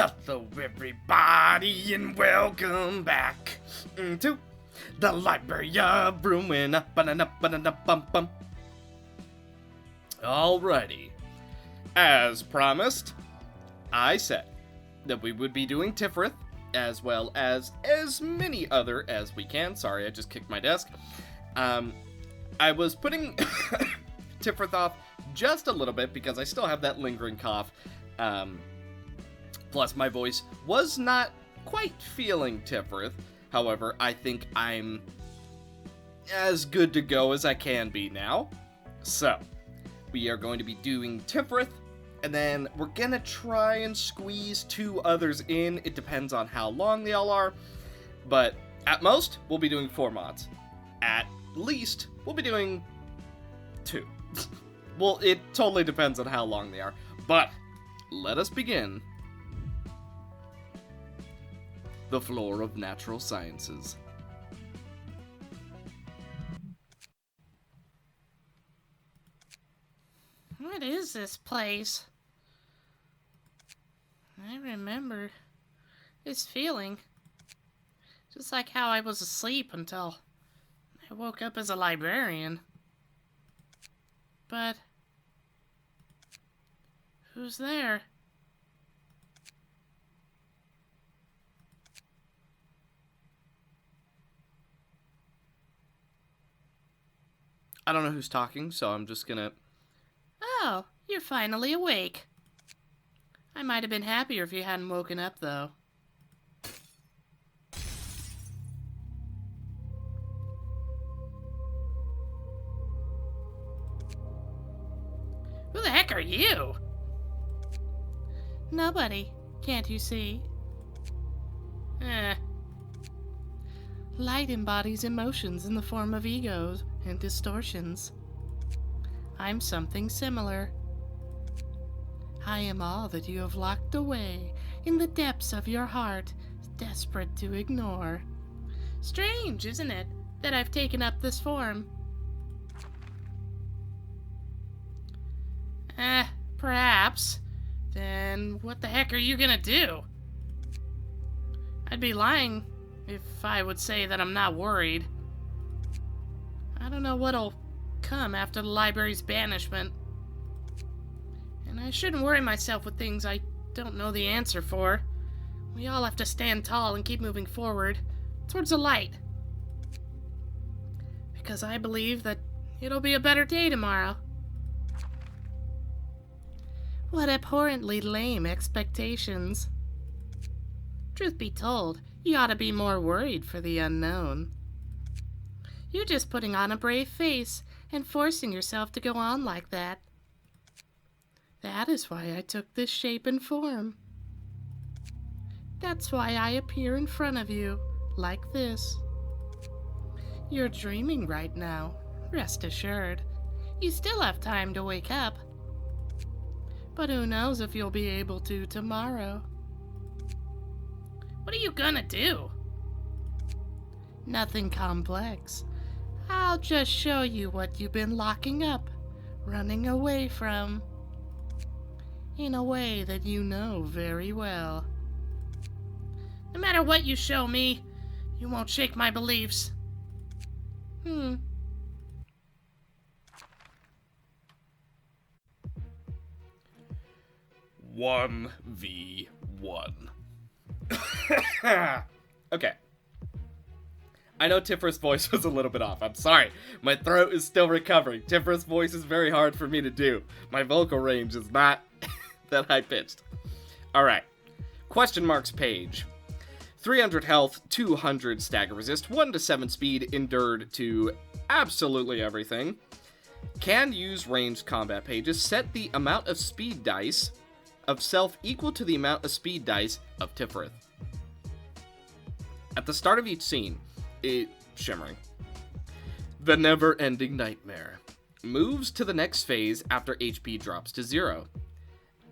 Hello everybody and welcome back to the Library of Ruina. Ba-da-da-ba-da-da-bum-bum. Alrighty. As promised, I said that we would be doing Tiphereth as well as many other as we can. Sorry, I just kicked my desk. I was putting Tiphereth off just a little bit because I still have that lingering cough. Plus, my voice was not quite feeling Tiphereth. However, I think I'm as good to go as I can be now. So, we are going to be doing Tiphereth, and then we're gonna try and squeeze 2 others in. It depends on how long they all are. But at most, we'll be doing 4 mods. At least, we'll be doing 2. Well, it totally depends on how long they are. But let us begin. The floor of natural sciences. What is this place? I remember this feeling. Just like how I was asleep until I woke up as a librarian. But who's there? I don't know who's talking, so I'm just gonna... Oh, you're finally awake. I might have been happier if you hadn't woken up, though. Who the heck are you? Nobody. Can't you see? Light embodies emotions in the form of egos and distortions. I'm something similar. I am all that you have locked away in the depths of your heart, desperate to ignore. Strange, isn't it, that I've taken up this form? Perhaps. Then what the heck are you gonna do? I'd be lying if I would say that I'm not worried. I don't know what'll come after the library's banishment. And I shouldn't worry myself with things I don't know the answer for. We all have to stand tall and keep moving forward, towards the light. Because I believe that it'll be a better day tomorrow. What abhorrently lame expectations. Truth be told, you ought to be more worried for the unknown. You're just putting on a brave face and forcing yourself to go on like that. That is why I took this shape and form. That's why I appear in front of you, like this. You're dreaming right now, rest assured. You still have time to wake up. But who knows if you'll be able to tomorrow. What are you gonna do? Nothing complex. I'll just show you what you've been locking up, running away from. In a way that you know very well. No matter what you show me, you won't shake my beliefs. 1v1. Okay. I know Tiphereth's voice was a little bit off. I'm sorry. My throat is still recovering. Tiphereth's voice is very hard for me to do. My vocal range is not that high-pitched. Alright. Question marks page. 300 health, 200 stagger resist, 1 to 7 speed, endured to absolutely everything. Can use ranged combat pages. Set the amount of speed dice of self equal to the amount of speed dice of Tiphereth. At the start of each scene, shimmering. The never-ending nightmare moves to the next phase after HP drops to 0.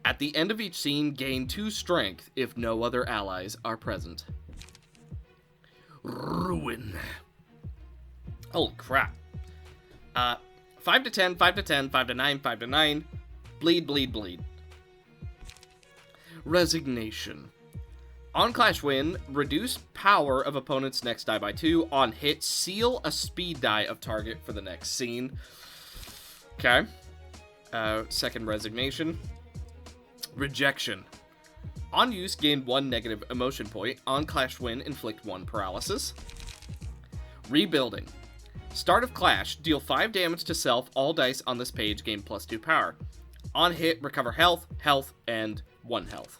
At the end of each scene, gain 2 strength if no other allies are present. Ruin. Holy crap. 5 to 10, 5 to 10, 5 to 9, 5 to 9. Bleed, bleed, bleed. Resignation. On clash win, reduce power of opponent's next die by 2. On hit, seal a speed die of target for the next scene. Okay. Second resignation. Rejection. On use, gain 1 negative emotion point. On clash win, inflict 1 paralysis. Rebuilding. Start of clash, deal 5 damage to self. All dice on this page gain +2 power. On hit, recover health, and 1 health.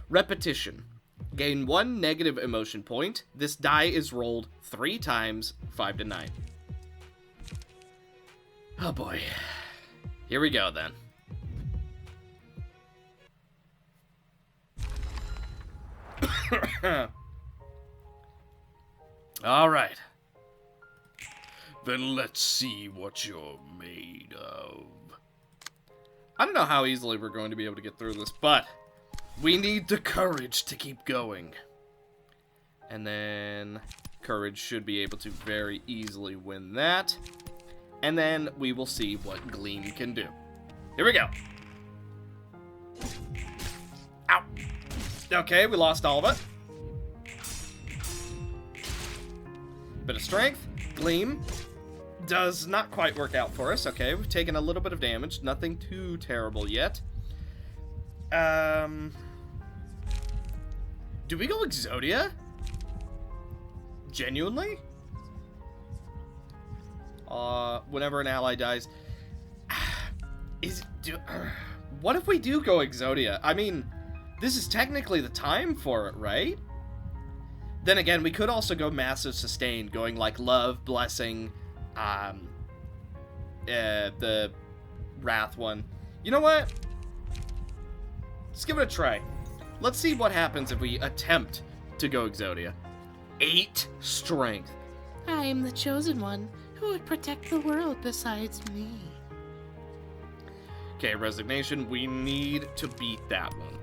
Repetition. Gain 1 negative emotion point. This die is rolled 3 times, 5 to 9. Oh boy. Here we go then. Alright. Then let's see what you're made of. I don't know how easily we're going to be able to get through this, but we need the courage to keep going. And then courage should be able to very easily win that. And then we will see what Gleam can do. Here we go. Ow. Okay, we lost all of it. Bit of strength. Gleam does not quite work out for us. Okay, we've taken a little bit of damage. Nothing too terrible yet. Do we go Exodia? Genuinely? Whenever an ally dies... what if we do go Exodia? I mean, this is technically the time for it, right? Then again, we could also go Massive Sustain, going like Love, Blessing, the Wrath one. You know what? Let's give it a try. Let's see what happens if we attempt to go Exodia. 8 strength. I am the chosen one. Who would protect the world besides me? Okay, resignation. We need to beat that one.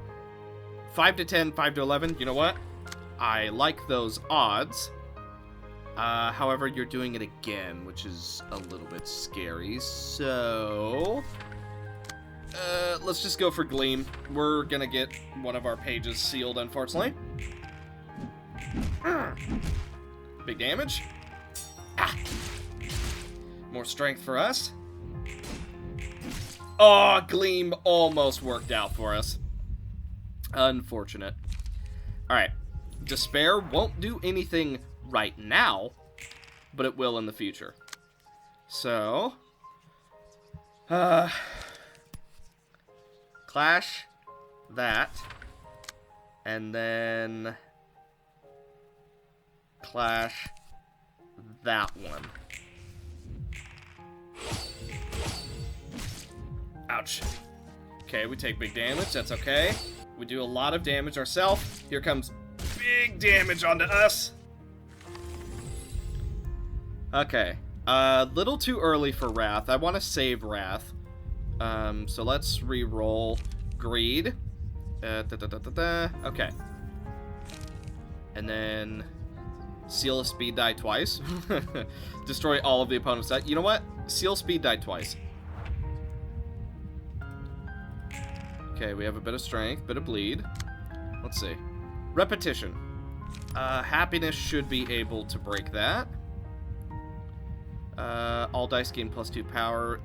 5 to 10, 5 to 11. You know what? I like those odds. However, you're doing it again, which is a little bit scary. So, let's just go for Gleam. We're gonna get one of our pages sealed, unfortunately. Big damage. Ah. More strength for us. Oh, Gleam almost worked out for us. Unfortunate. Alright. Despair won't do anything right now, but it will in the future. So, clash that, and then clash that one. Ouch. Okay, we take big damage, that's okay. We do a lot of damage ourselves. Here comes big damage onto us. Okay. Little too early for Wrath. I want to save Wrath. So let's re-roll Greed. Okay. And then seal a speed die twice. Destroy all of the opponent's die. You know what? Seal speed die twice. Okay, we have a bit of strength, bit of bleed. Let's see. Repetition. Happiness should be able to break that. All dice gain +2 power.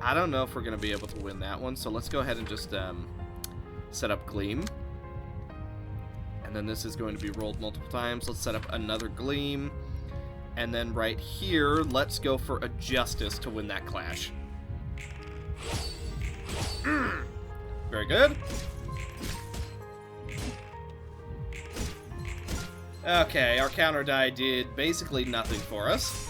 I don't know if we're going to be able to win that one, so let's go ahead and just set up Gleam. And then this is going to be rolled multiple times. Let's set up another Gleam. And then right here, let's go for a Justice to win that clash. Very good. Okay, our counter die did basically nothing for us.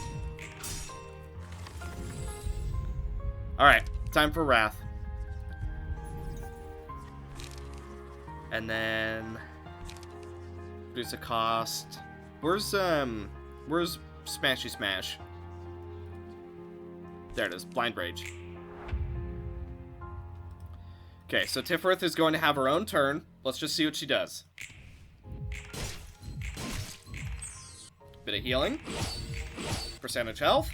Alright, time for Wrath. And then reduce a cost. Where's Smashy Smash? There it is, Blind Rage. Okay, so Tiphereth is going to have her own turn. Let's just see what she does. Bit of healing. Percentage health.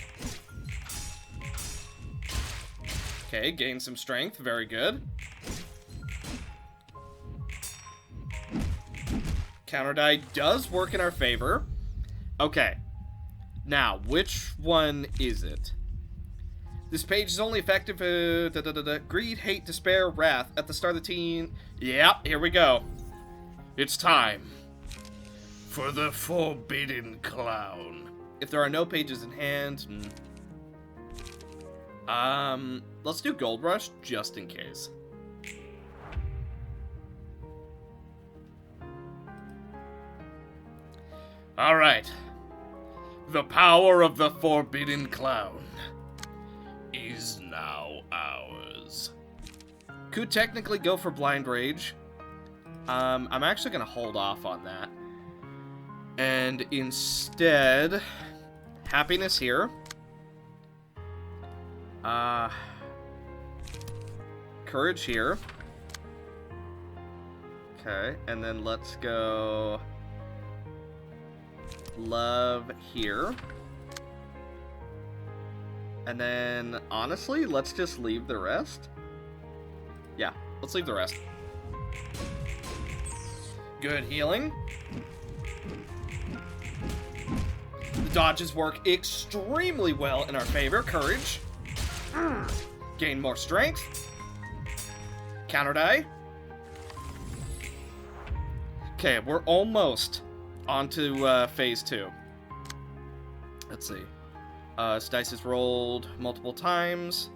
Okay, gain some strength. Very good. Counter die does work in our favor. Okay. Now, which one is it? This page is only effective greed, hate, despair, wrath at the start of the teen. Yep, here we go. It's time for the Forbidden Clown. If there are no pages in hand, let's do Gold Rush just in case. All right. The power of the Forbidden Clown is now ours. Could technically go for Blind Rage. I'm actually going to hold off on that. And instead, Happiness here. Courage here. Okay, and then let's go Love here. And then, honestly, let's just leave the rest. Yeah, let's leave the rest. Good healing. The dodges work extremely well in our favor. Courage. Gain more strength. Counter die. Okay, we're almost onto phase 2. Let's see. This dice is rolled multiple times.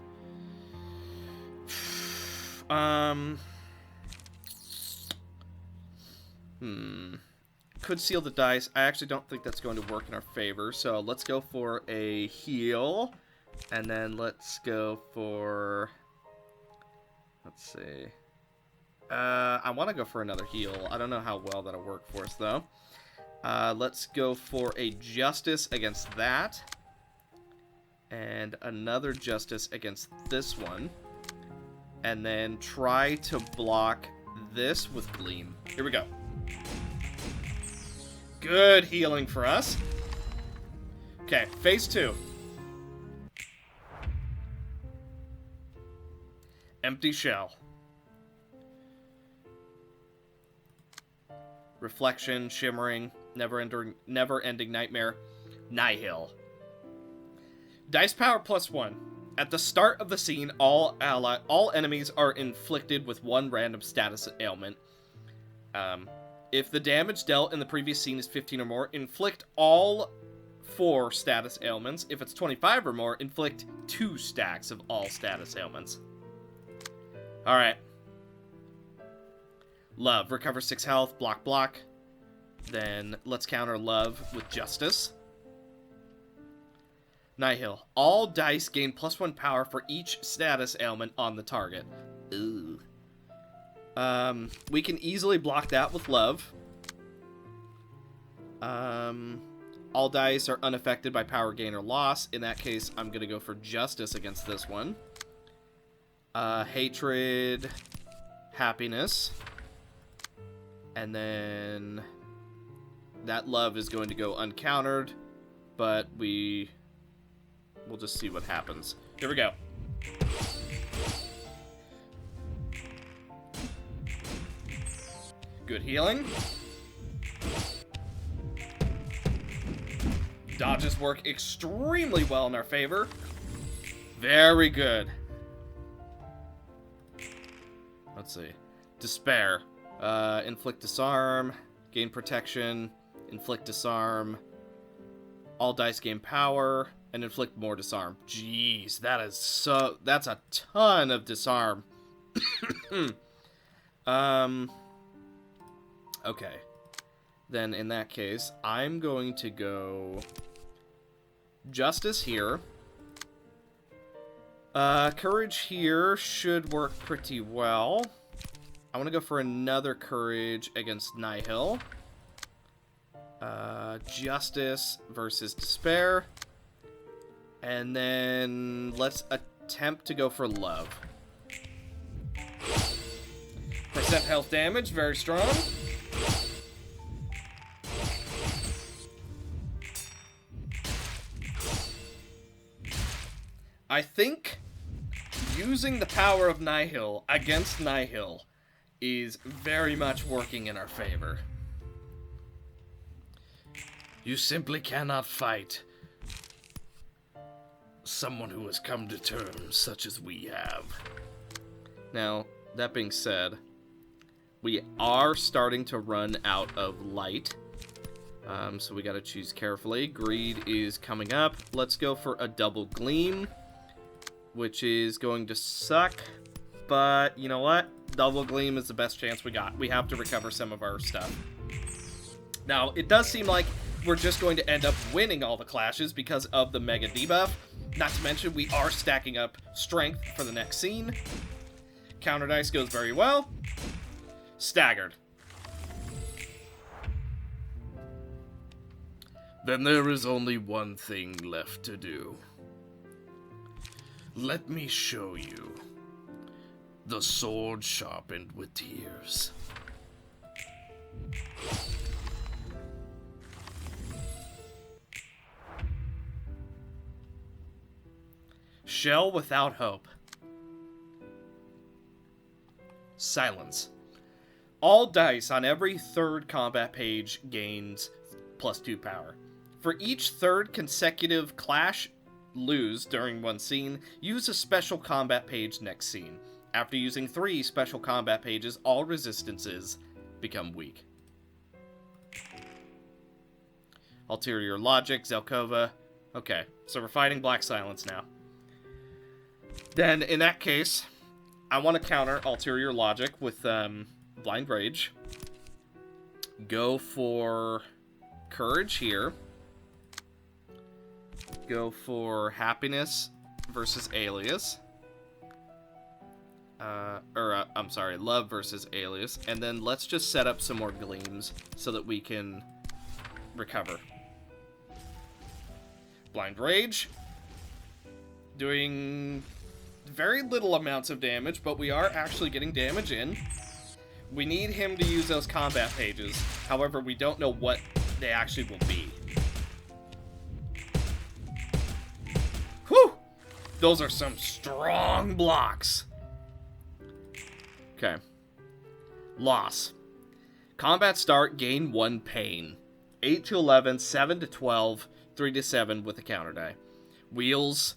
Could seal the dice. I actually don't think that's going to work in our favor. So let's go for a heal. And then let's go for... Let's see. I want to go for another heal. I don't know how well that'll work for us, though. Let's go for a Justice against that. And another Justice against this one. And then try to block this with Gleam. Here we go. Good healing for us. Okay, phase 2. Empty shell. Reflection, shimmering, never-ending nightmare, nihil. Dice power +1. At the start of the scene, all enemies are inflicted with one random status ailment. If the damage dealt in the previous scene is 15 or more, inflict all 4 status ailments. If it's 25 or more, inflict 2 stacks of all status ailments. Alright. Love. Recover 6 health. Block, block. Then let's counter Love with Justice. Nihil. All dice gain +1 power for each status ailment on the target. Ooh. We can easily block that with Love. All dice are unaffected by power gain or loss. In that case, I'm going to go for Justice against this one. Hatred, Happiness. And then that Love is going to go uncountered, but we'll just see what happens. Here we go. Good healing. Dodges work extremely well in our favor. Very good. Let's see. Despair. Inflict disarm. Gain protection. Inflict disarm. All dice gain power. And inflict more disarm. Jeez, that's a ton of disarm. Okay. Then in that case, I'm going to go Justice here. Courage here should work pretty well. I want to go for another Courage against Nihil. Justice versus Despair. And then let's attempt to go for Love. % health damage, very strong. I think using the power of Nihil against Nihil is very much working in our favor. You simply cannot fight someone who has come to terms such as we have. Now, that being said, we are starting to run out of light. So we gotta choose carefully. Greed is coming up. Let's go for a double gleam, which is going to suck. But you know what? Double gleam is the best chance we got. We have to recover some of our stuff. Now, it does seem like we're just going to end up winning all the clashes because of the mega debuff. Not to mention, we are stacking up strength for the next scene. Counter dice goes very well. Staggered. Then there is only one thing left to do. Let me show you the sword sharpened with tears. Shell without hope. Silence. All dice on every third combat page gains +2 power. For each third consecutive clash lose during one scene, use a special combat page next scene. After using 3 special combat pages, all resistances become weak. Ulterior Logic, Zelkova. Okay, so we're fighting Black Silence now. Then, in that case, I want to counter Ulterior Logic with Blind Rage. Go for Courage here. Go for Happiness versus Alias. I'm sorry, Love versus Alias. And then let's just set up some more gleams so that we can recover. Blind Rage. Doing very little amounts of damage, but we are actually getting damage in. We need him to use those combat pages. However, we don't know what they actually will be. Whew! Those are some strong blocks. Okay. Loss. Combat start, gain 1 pain. 8 to 11, 7 to 12, 3 to 7 with a counter die. Wheels,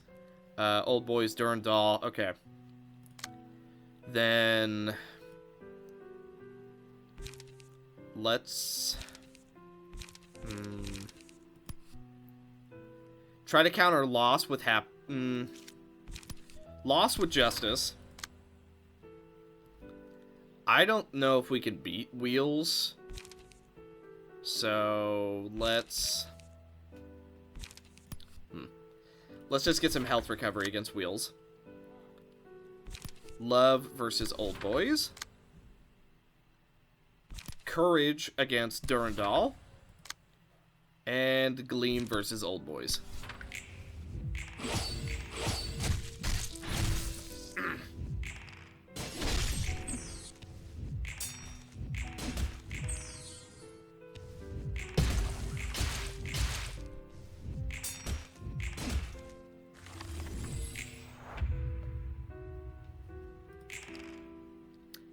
Old Boys, Durandal. Okay. Then let's try to counter loss with loss with justice. I don't know if we can beat Wheels, so let's just get some health recovery against Wheels. Love versus Old Boys. Courage against Durandal. And Gleam versus Old Boys.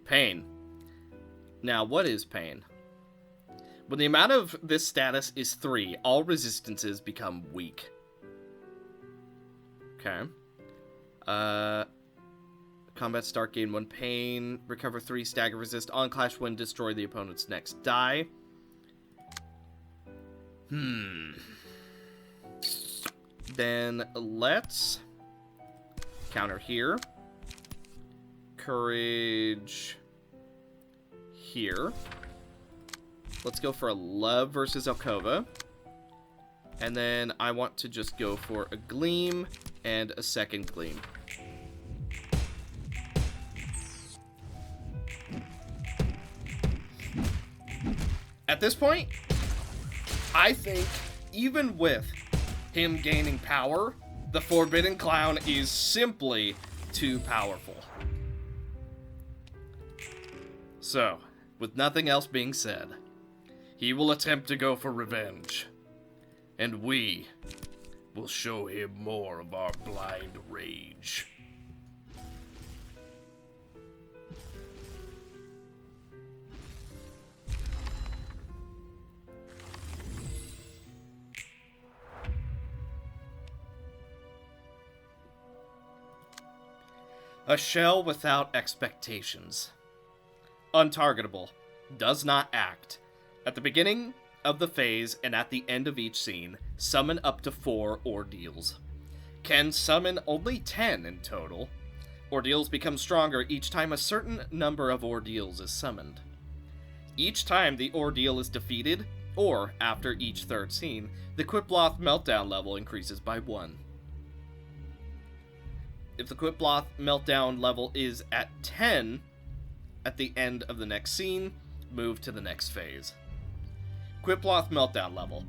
Pain. Now, what is pain? When the amount of this status is 3, all resistances become weak. Okay. Combat start, gain 1 pain. Recover 3, stagger resist. On clash win, destroy the opponent's next die. Then let's counter here. Courage here. Let's go for a Love versus Alcova. And then I want to just go for a Gleam and a second Gleam. At this point, I think even with him gaining power, the Forbidden Clown is simply too powerful. So, with nothing else being said, he will attempt to go for revenge, and we will show him more of our blind rage. A shell without expectations. Untargetable. Does not act. At the beginning of the phase and at the end of each scene, summon up to 4 ordeals. Can summon only 10 in total. Ordeals become stronger each time a certain number of ordeals is summoned. Each time the ordeal is defeated, or after each third scene, the Quiploth meltdown level increases by 1. If the Quiploth meltdown level is at 10, at the end of the next scene, move to the next phase. Quiploth meltdown level.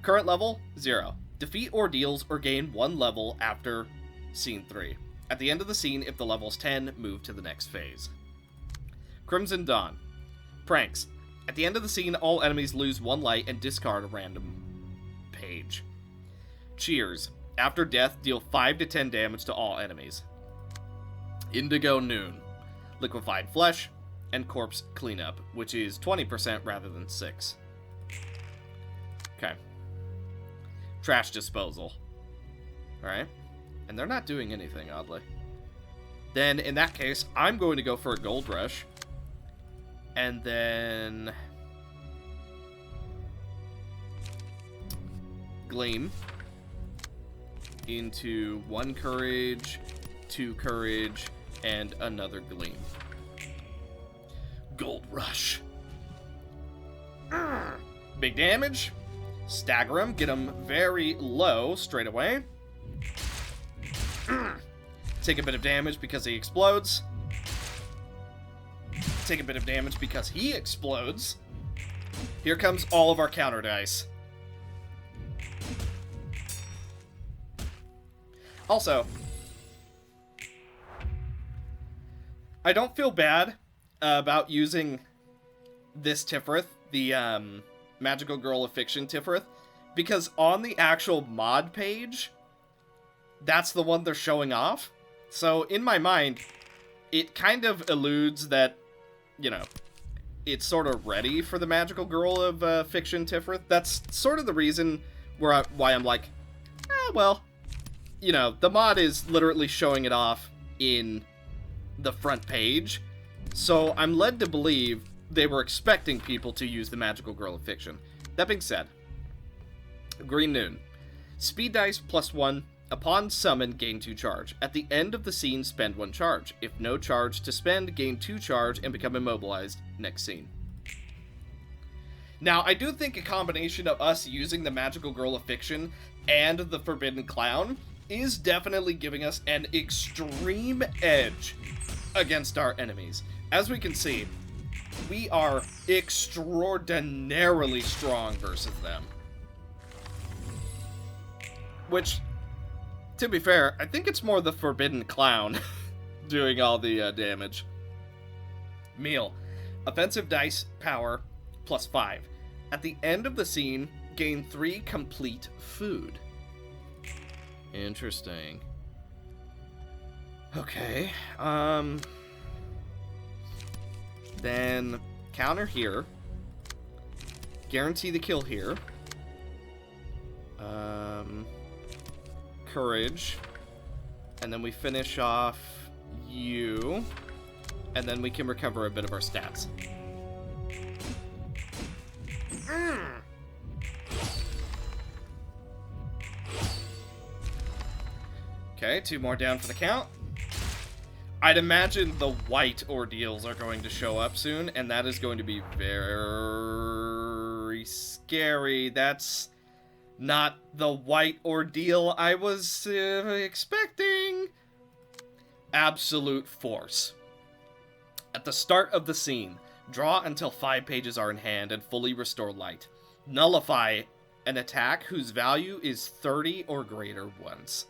Current level, 0. Defeat ordeals or gain 1 level after scene 3. At the end of the scene, if the level's 10, move to the next phase. Crimson Dawn. Pranks. At the end of the scene, all enemies lose 1 light and discard a random page. Cheers. After death, deal 5 to 10 damage to all enemies. Indigo Noon. Liquefied flesh and corpse cleanup, which is 20% rather than 6. Okay. Trash disposal. Alright. And they're not doing anything, oddly. Then, in that case, I'm going to go for a gold rush. And then... Gleam. Into 1 courage, 2 courage, and another gleam. Gold rush. Big damage. Stagger him. Get him very low straight away. Take a bit of damage because he explodes. Take a bit of damage because he explodes. Here comes all of our counter dice. Also, I don't feel bad about using this Tiphereth, the Magical Girl of Fiction Tiphereth, because on the actual mod page, that's the one they're showing off. So in my mind, it kind of alludes that, you know, it's sort of ready for the Magical Girl of Fiction Tiphereth. That's sort of the reason why I'm like, well, you know, the mod is literally showing it off in the front page, so I'm led to believe they were expecting people to use the Magical Girl of Fiction. That being said, Green Noon. Speed dice +1. Upon summon, gain 2 charge. At the end of the scene, spend 1 charge. If no charge to spend, gain 2 charge and become immobilized. Next scene. Now, I do think a combination of us using the Magical Girl of Fiction and the Forbidden Clown is definitely giving us an extreme edge against our enemies. As we can see, we are extraordinarily strong versus them. Which, to be fair, I think it's more the Forbidden Clown doing all the damage. Meal. Offensive dice power +5. At the end of the scene, gain 3 complete food. Interesting. Okay, then counter here. Guarantee the kill here. Courage. And then we finish off you. And then we can recover a bit of our stats. Okay, 2 more down for the count. I'd imagine the white ordeals are going to show up soon, and that is going to be very scary. That's not the white ordeal I was expecting. Absolute force. At the start of the scene, draw until 5 pages are in hand and fully restore light. Nullify an attack whose value is 30 or greater once.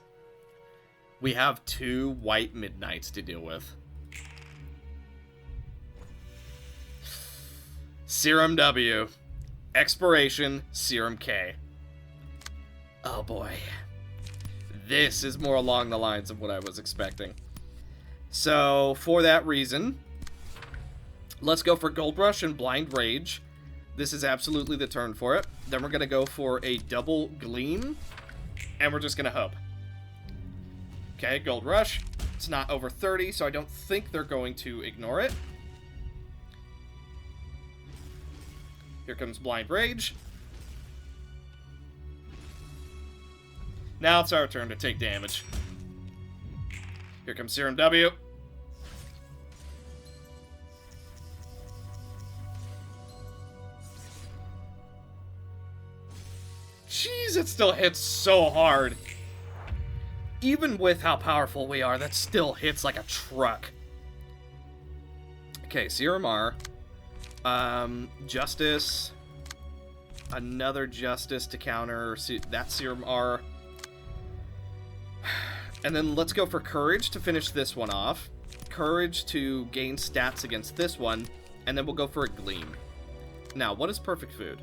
We have 2 white midnights to deal with. Serum W. Expiration, Serum K. Oh boy. This is more along the lines of what I was expecting. So, for that reason, let's go for Gold Rush and Blind Rage. This is absolutely the turn for it. Then we're going to go for a double Gleam, and we're just going to hope. Okay, Gold Rush. It's not over 30, so I don't think they're going to ignore it. Here comes Blind Rage. Now it's our turn to take damage. Here comes Serum W. Jeez, it still hits so hard. Even with how powerful we are, that still hits like a truck. Okay, Serum R. Justice. Another Justice to counter that Serum R. And then let's go for Courage to finish this one off. Courage to gain stats against this one. And then we'll go for a Gleam. Now, what is Perfect Food?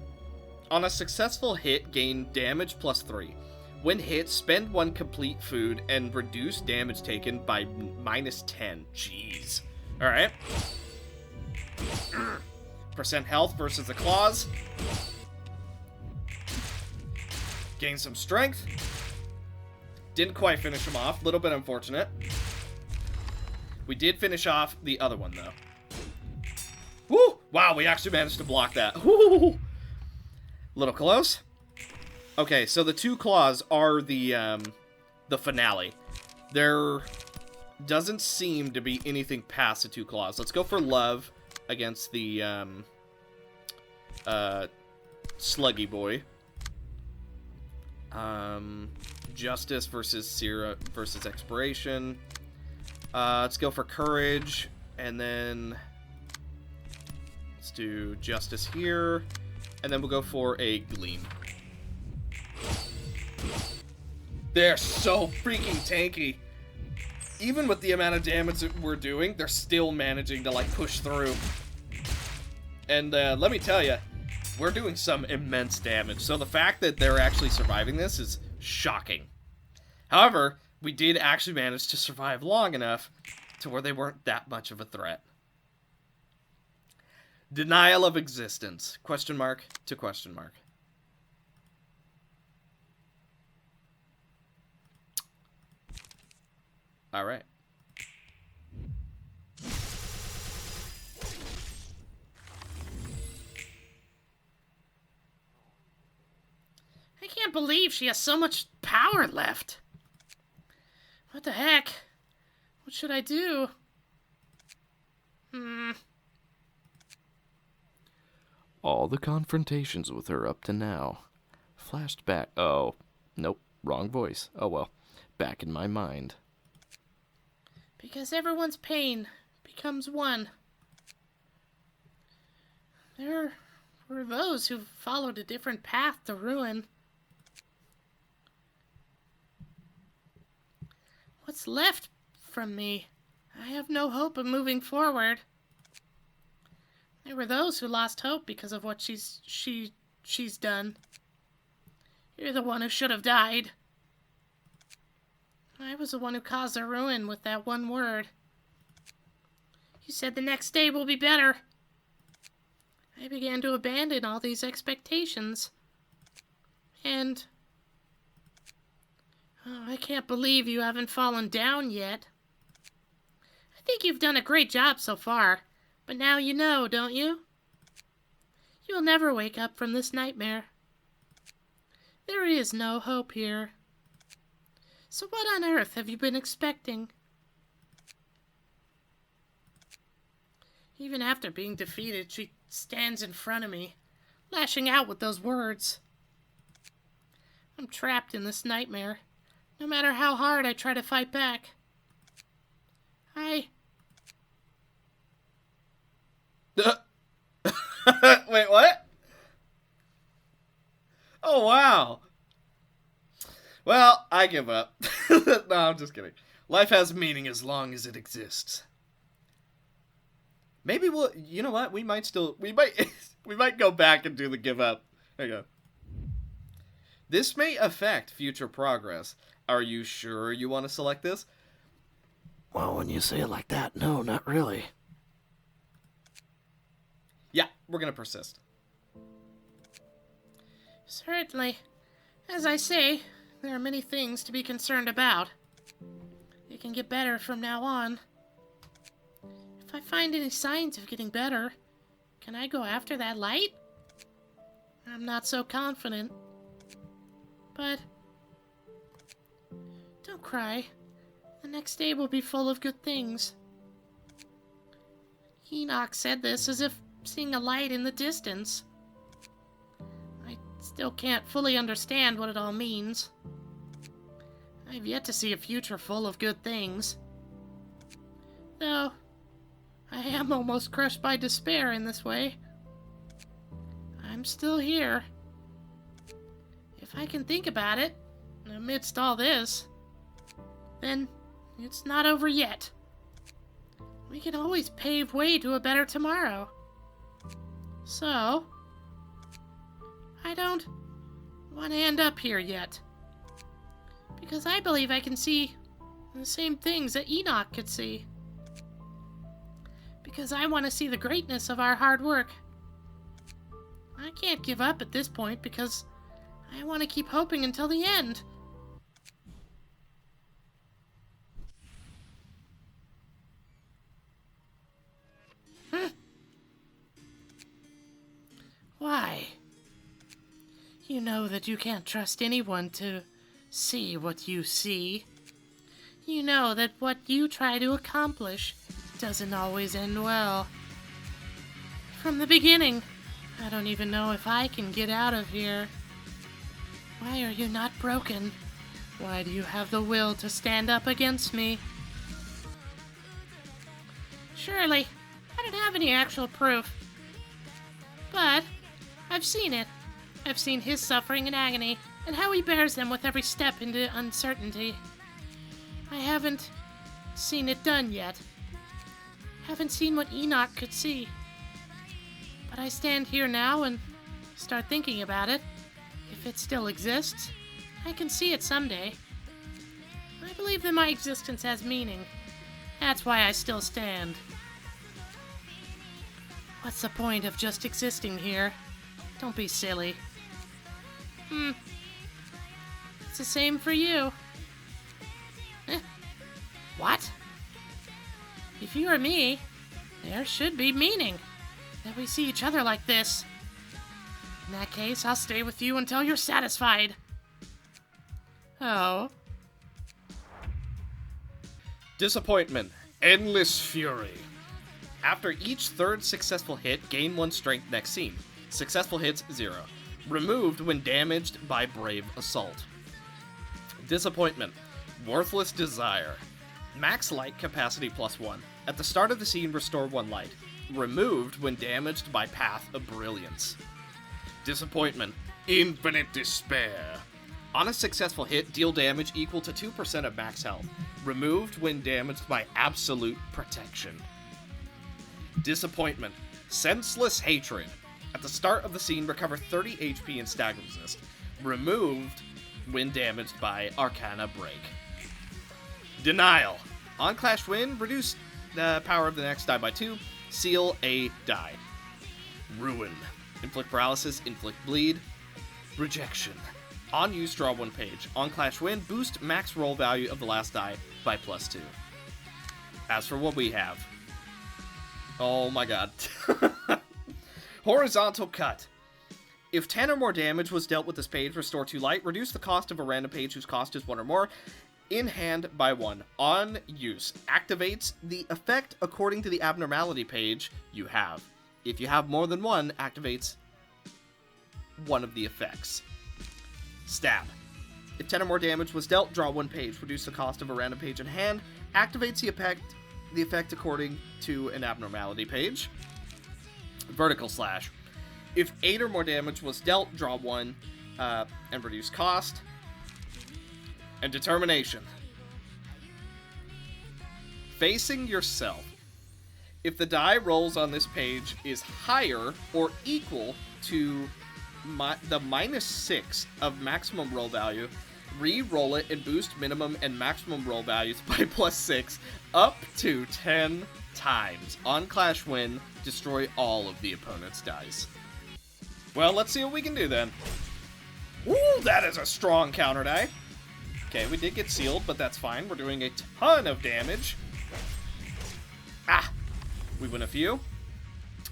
On a successful hit, gain damage plus 3. When hit, spend 1 complete food and reduce damage taken by minus 10. Jeez. Alright. Percent health versus the claws. Gain some strength. Didn't quite finish him off. Little bit unfortunate. We did finish off the other one, though. Woo! Wow, we actually managed to block that. Woo! Little close. Okay, so the 2 claws are the finale. There doesn't seem to be anything past the 2 claws. Let's go for Love against the Sluggy Boy. Justice versus versus Expiration. Let's go for Courage, and then let's do Justice here, and then we'll go for a Gleam. They're so freaking tanky. Even with the amount of damage that we're doing, they're still managing to, like, push through. And let me tell you, we're doing some immense damage. So the fact that they're actually surviving this is shocking. However, we did actually manage to survive long enough to where they weren't that much of a threat. Denial of existence. Question mark to question mark. All right. I can't believe she has so much power left. What the heck? What should I do? All the confrontations with her up to now flashed back. Oh, nope, wrong voice. Oh well, back in my mind. Because everyone's pain becomes one. There were those who followed a different path to ruin. What's left from me? I have no hope of moving forward. There were those who lost hope because of what she's done. You're the one who should have died. I was the one who caused their ruin with that one word. You said the next day will be better. I began to abandon all these expectations. And I can't believe you haven't fallen down yet. I think you've done a great job so far, but now you know, don't you? You'll never wake up from this nightmare. There is no hope here. So what on earth have you been expecting? Even after being defeated, she stands in front of me, lashing out with those words. I'm trapped in this nightmare, no matter how hard I try to fight back. Wait, what? Oh, wow. Well, I give up. No, I'm just kidding. Life has meaning as long as it exists. Maybe we'll, you know what? We might go back and do the give up. There you go. This may affect future progress. Are you sure you want to select this? Well, when you say it like that, no, not really. Yeah, we're gonna persist. Certainly. As I say, there are many things to be concerned about. it can get better from now on. If I find any signs of getting better, can I go after that light? I'm not so confident. But don't cry. The next day will be full of good things. Enoch said this as if seeing a light in the distance. I still can't fully understand what it all means. I've yet to see a future full of good things. Though, I am almost crushed by despair in this way. I'm still here. If I can think about it, amidst all this, then it's not over yet. We can always pave way to a better tomorrow. So, I don't want to end up here yet. Because I believe I can see the same things that Enoch could see. Because I want to see the greatness of our hard work. I can't give up at this point because I want to keep hoping until the end. Why? You know that you can't trust anyone to see what you see. You know that what you try to accomplish doesn't always end well. From the beginning, I don't even know if I can get out of here. Why are you not broken? Why do you have the will to stand up against me? Surely, I don't have any actual proof. But I've seen it. I've seen his suffering and agony, and how he bears them with every step into uncertainty. I haven't seen it done yet. Haven't seen what Enoch could see. But I stand here now and start thinking about it. If it still exists, I can see it someday. I believe that my existence has meaning. That's why I still stand. What's the point of just existing here? Don't be silly. It's the same for you. What? If you are me, there should be meaning that we see each other like this. In that case, I'll stay with you until you're satisfied. Oh. Disappointment. Endless fury. After each third successful hit, gain 1 strength next scene. Successful hits, 0. Removed when damaged by brave assault. Disappointment. Worthless desire. Max light capacity +1. At the start of the scene, restore 1 light. Removed when damaged by path of brilliance. Disappointment. Infinite despair. On a successful hit, deal damage equal to 2% of max health. Removed when damaged by absolute protection. Disappointment. Senseless hatred. At the start of the scene, recover 30 HP and stagger resist. Removed when damaged by Arcana Break. Denial. On Clash Win, reduce the power of the next die by 2. Seal a die. Ruin. Inflict paralysis, inflict bleed. Rejection. On use, draw 1 page. On Clash Win, boost max roll value of the last die by +2. As for what we have. Oh my god. Horizontal cut. If 10 or more damage was dealt with this page, restore 2 light. Reduce the cost of a random page whose cost is 1 or more. In hand by 1. On use. Activates the effect according to the abnormality page you have. If you have more than 1, activates one of the effects. Stab. If 10 or more damage was dealt, draw 1 page. Reduce the cost of a random page in hand. Activates the effect according to an abnormality page. Vertical slash. If 8 or more damage was dealt, draw 1 and reduce cost. And determination. Facing yourself. If the die rolls on this page is higher or equal to the -6 of maximum roll value, re-roll it and boost minimum and maximum roll values by +6 up to 10 times. On Clash Win, destroy all of the opponent's dice. Well, let's see what we can do then. Ooh, that is a strong counter die. Okay, we did get sealed, but that's fine. We're doing a ton of damage. Ah! We win a few.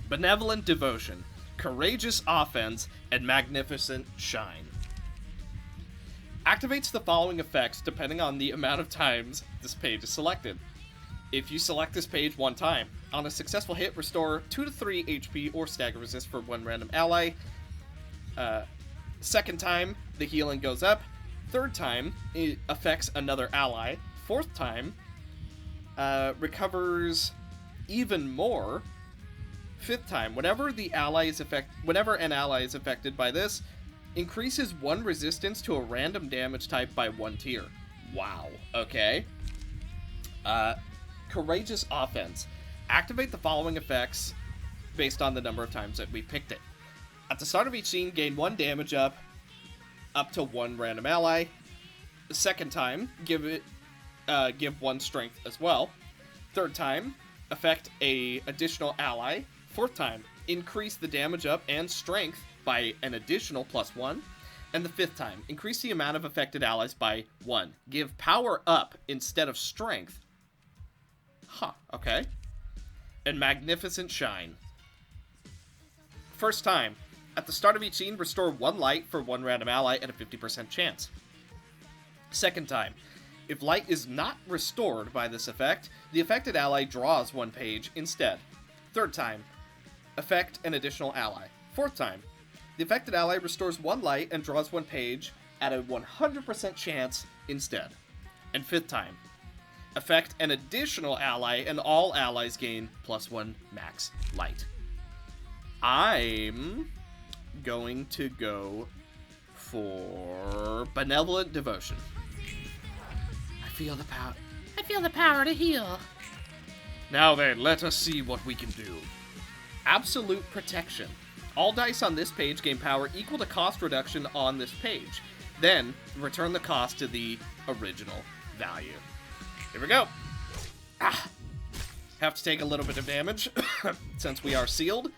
Benevolent Devotion, Courageous Offense, and Magnificent Shine. Activates the following effects depending on the amount of times this page is selected. If you select this page one time, on a successful hit, restore 2 to 3 HP or stagger resist for one random ally. Second time, the healing goes up. Third time, it affects another ally. Fourth time, recovers even more. Fifth time, whenever an ally is affected by this, increases one resistance to a random damage type by 1 tier. Wow. Okay. Courageous Offense. Activate the following effects based on the number of times that we picked it. At the start of each scene, gain 1 damage up to 1 random ally. The second time, give 1 strength as well. Third time, affect a additional ally. Fourth time, increase the damage up and strength by an additional +1. And the fifth time, increase the amount of affected allies by 1. Give power up instead of strength. Huh, okay. And Magnificent Shine. First time, at the start of each scene, restore 1 light for 1 random ally at a 50% chance. Second time, if light is not restored by this effect, the affected ally draws 1 page instead. Third time, affect an additional ally. Fourth time, the affected ally restores 1 light and draws 1 page at a 100% chance instead. And fifth time, affect an additional ally and all allies gain +1 max light. I'm going to go for Benevolent Devotion. I feel the power to heal. Now then, let us see what we can do. Absolute Protection. All dice on this page gain power equal to cost reduction on this page. Then, return the cost to the original value. Here we go. Have to take a little bit of damage, since we are sealed.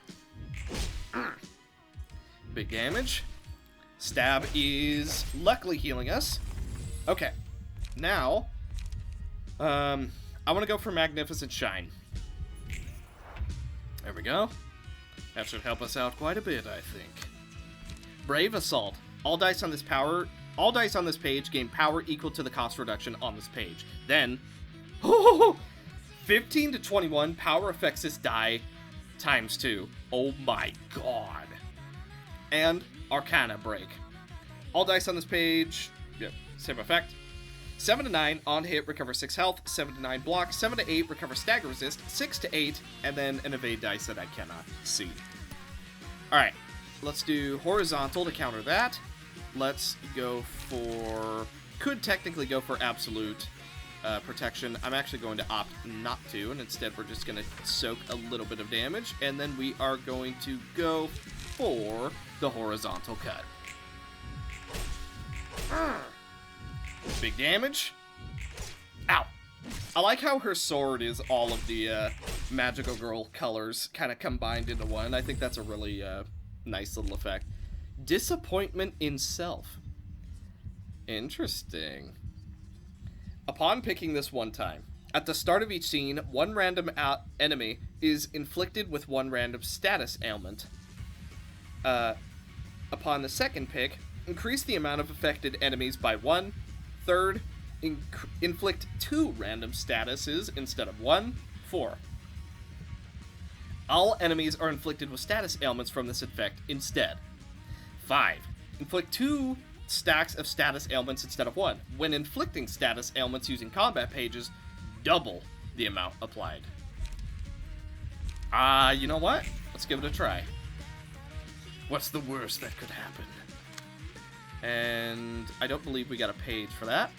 Big damage. Stab is luckily healing us. Okay. Now, I want to go for Magnificent Shine. There we go. That should help us out quite a bit, I think. Brave Assault. All dice on this page gain power equal to the cost reduction on this page. Then, 15 to 21 power affects this die ×2. Oh my god. And Arcana Break. All dice on this page, yep, same effect. 7 to 9 on hit, recover 6 health. 7 to 9 block. 7 to 8 recover stagger resist. 6 to 8, and then an evade dice that I cannot see. Alright, let's do horizontal to counter that. Let's go for... Could technically go for absolute protection. I'm actually going to opt not to, and instead we're just going to soak a little bit of damage, and then we are going to go for the horizontal cut. Big damage. Ow. I like how her sword is all of the magical girl colors kind of combined into one. I think that's a really nice little effect. Disappointment in Self. Interesting. Upon picking this one time, at the start of each scene, 1 random enemy is inflicted with 1 random status ailment. Upon the second pick, increase the amount of affected enemies by 1. Third, inflict 2 random statuses instead of 1. 4. All enemies are inflicted with status ailments from this effect instead. 5. Inflict 2 stacks of status ailments instead of 1. When inflicting status ailments using combat pages, double the amount applied. You know what? Let's give it a try. What's the worst that could happen? And I don't believe we got a page for that.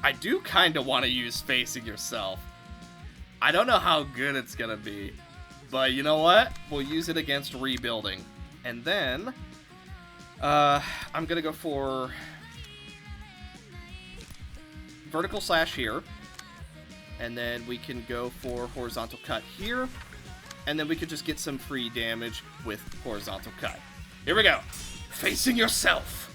I do kind of want to use Facing Yourself. I don't know how good it's going to be. But you know what? We'll use it against Rebuilding. And then, I'm going to go for Vertical Slash here. And then we can go for Horizontal Cut here. And then we could just get some free damage with Horizontal Cut. Here we go. Facing Yourself.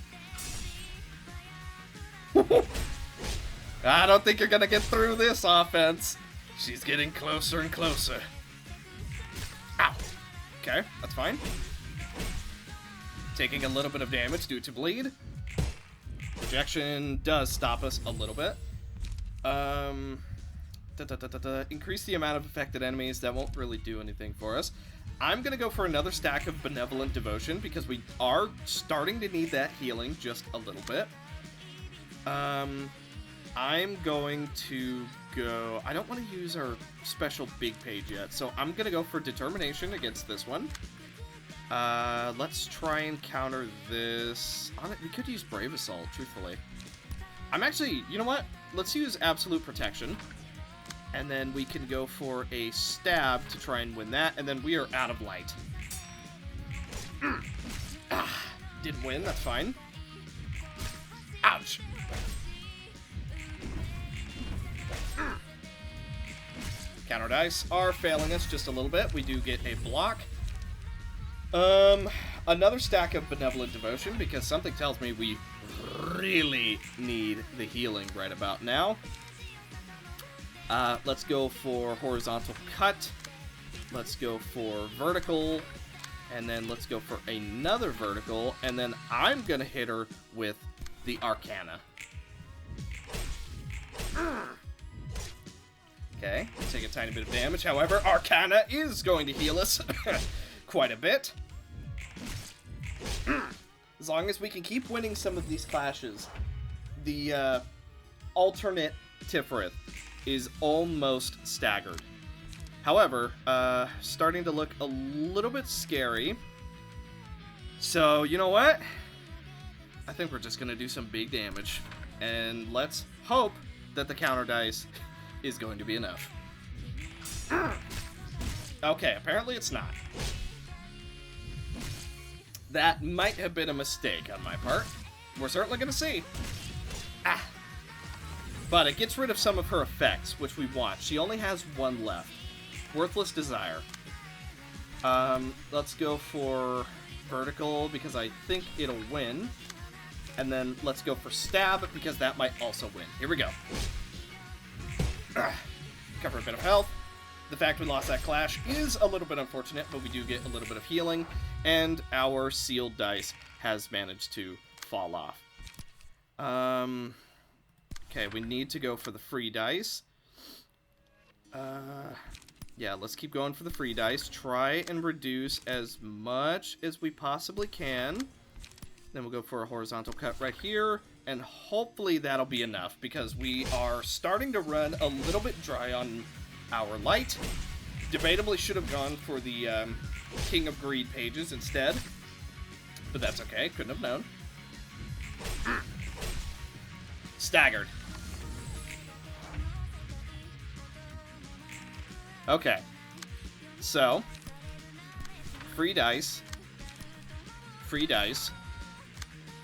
I don't think you're gonna get through this offense. She's getting closer and closer. Ow. Okay, that's fine. Taking a little bit of damage due to bleed. Rejection does stop us a little bit. Increase the amount of affected enemies. That won't really do anything for us. I'm gonna go for another stack of Benevolent Devotion because we are starting to need that healing just a little bit. I'm going to go... I don't want to use our special big page yet, so I'm gonna go for Determination against this one. Let's try and counter this. We could use Brave Assault, truthfully. I'm actually... You know what? Let's use Absolute Protection. And then we can go for a stab to try and win that, and then we are out of light. Didn't win, that's fine. Ouch! Counter dice are failing us just a little bit. We do get a block. Another stack of Benevolent Devotion, because something tells me we really need the healing right about now. Let's go for Horizontal Cut. Let's go for Vertical. And then let's go for another Vertical. And then I'm going to hit her with the Arcana. Okay, take a tiny bit of damage. However, Arcana is going to heal us quite a bit. As long as we can keep winning some of these clashes. The alternate Tiphereth is almost staggered. However, starting to look a little bit scary. So, you know what? I think we're just going to do some big damage. And let's hope that the counter dice is going to be enough. Okay, apparently it's not. That might have been a mistake on my part. We're certainly going to see. But it gets rid of some of her effects, which we want. She only has one left. Worthless Desire. Let's go for Vertical, because I think it'll win. And then let's go for Stab, because that might also win. Here we go. Cover a bit of health. The fact we lost that clash is a little bit unfortunate, but we do get a little bit of healing. And our sealed dice has managed to fall off. Okay, we need to go for the free dice. Yeah, let's keep going for the free dice. Try and reduce as much as we possibly can. Then we'll go for a horizontal cut right here. And hopefully that'll be enough, because we are starting to run a little bit dry on our light. Debatably should have gone for the King of Greed pages instead. But that's okay, couldn't have known. Staggered. Okay. So, free dice. Free dice.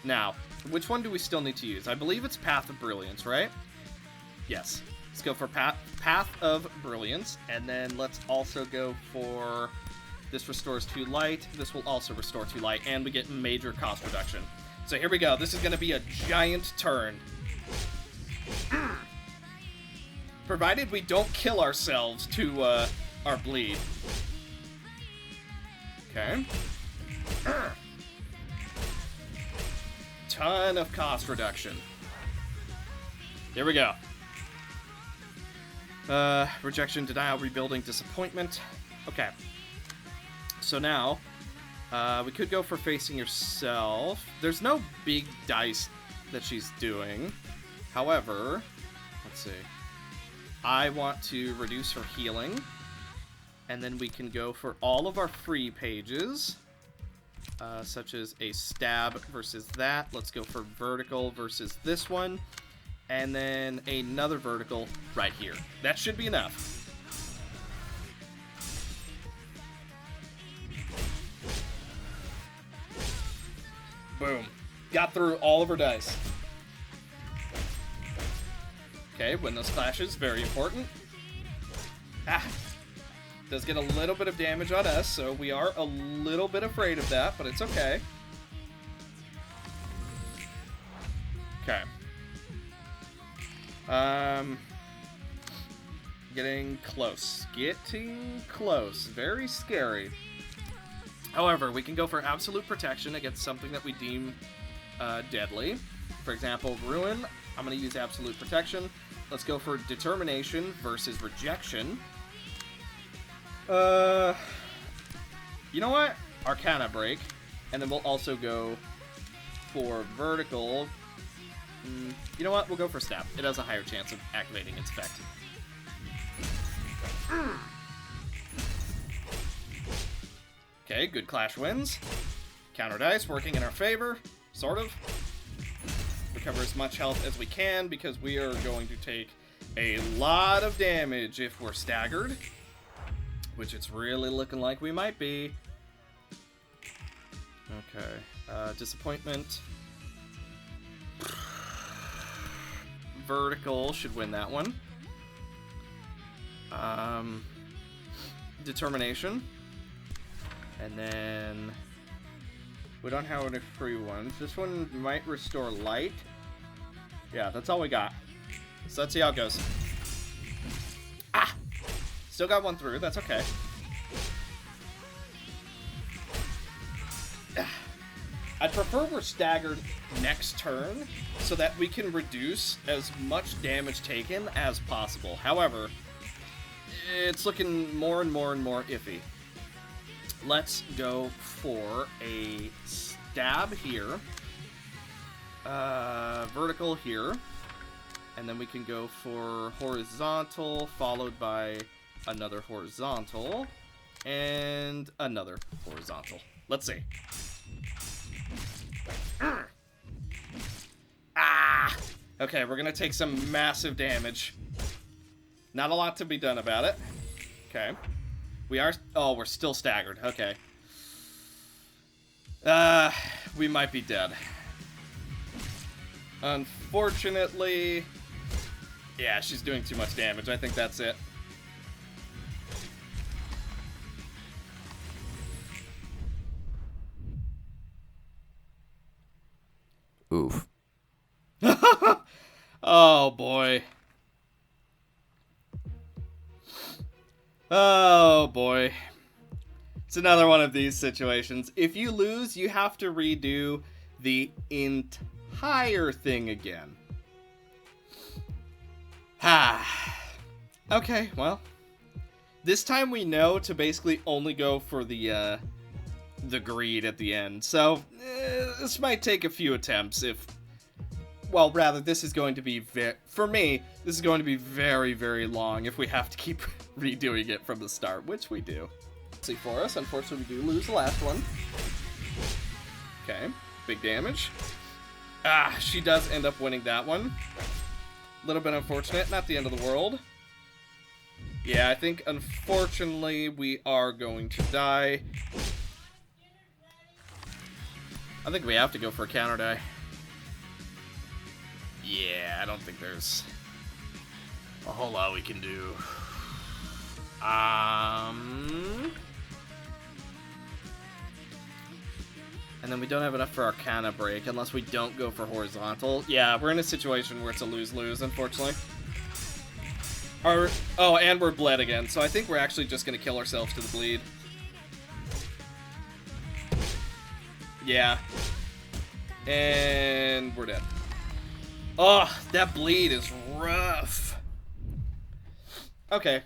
Now, which one do we still need to use? I believe it's Path of Brilliance, right? Yes. Let's go for Path of Brilliance, and then let's also go for... This restores 2 light. This will also restore 2 light, and we get major cost reduction. So here we go. This is going to be a giant turn. Provided we don't kill ourselves to our bleed. Okay. Ton of cost reduction. Here we go. Rejection, denial, rebuilding, disappointment. Okay. So now, we could go for facing yourself. There's no big dice that she's doing. However, let's see. I want to reduce her healing. And then we can go for all of our free pages. Such as a stab versus that. Let's go for vertical versus this one. And then another vertical right here. That should be enough. Boom. Got through all of her dice. Okay, win those clashes. Very important. Does get a little bit of damage on us, so we are a little bit afraid of that, but it's okay. Okay. Getting close. Getting close. Very scary. However, we can go for absolute protection against something that we deem deadly. For example, Ruin, I'm going to use absolute protection. Let's go for determination versus rejection. You know what? Arcana break. And then we'll also go for vertical. You know what? We'll go for stab. It has a higher chance of activating its effect. Okay, good clash wins. Counter dice working in our favor, sort of. Recover as much health as we can because we are going to take a lot of damage if we're staggered, which it's really looking like we might be. Okay, disappointment. Vertical should win that one. Determination. And then we don't have any free ones. This one might restore light. Yeah, that's all we got. So let's see how it goes. Ah! Still got one through. That's okay. I'd prefer we're staggered next turn so that we can reduce as much damage taken as possible. However, it's looking more and more and more iffy. Let's go for a stab here. Vertical here. And then we can go for horizontal, followed by another horizontal, and another horizontal. Let's see. Ah! Okay, we're gonna take some massive damage. Not a lot to be done about it. Okay. We are... Oh, we're still staggered. Okay. We might be dead. Unfortunately... Yeah, she's doing too much damage. I think that's it. Oof. Oh, boy. Oh, boy. It's another one of these situations. If you lose, you have to redo the entire thing again. Okay, well. This time we know to basically only go for the greed at the end. So, this might take a few attempts if... Well, rather, this is going to be for me, this is going to be very, very long if we have to keep redoing it from the start, which we do. Let's see for us. Unfortunately, we do lose the last one. Okay, big damage. Ah, she does end up winning that one. A little bit unfortunate, not the end of the world. Yeah, I think, unfortunately, we are going to die. I think we have to go for a counter die. Yeah, I don't think there's a whole lot we can do. And then we don't have enough for Arcana break unless we don't go for horizontal. Yeah, we're in a situation where it's a lose-lose, unfortunately. Oh, and we're bled again, so I think we're actually just going to kill ourselves to the bleed. Yeah. And we're dead. Oh, that bleed is rough. Okay.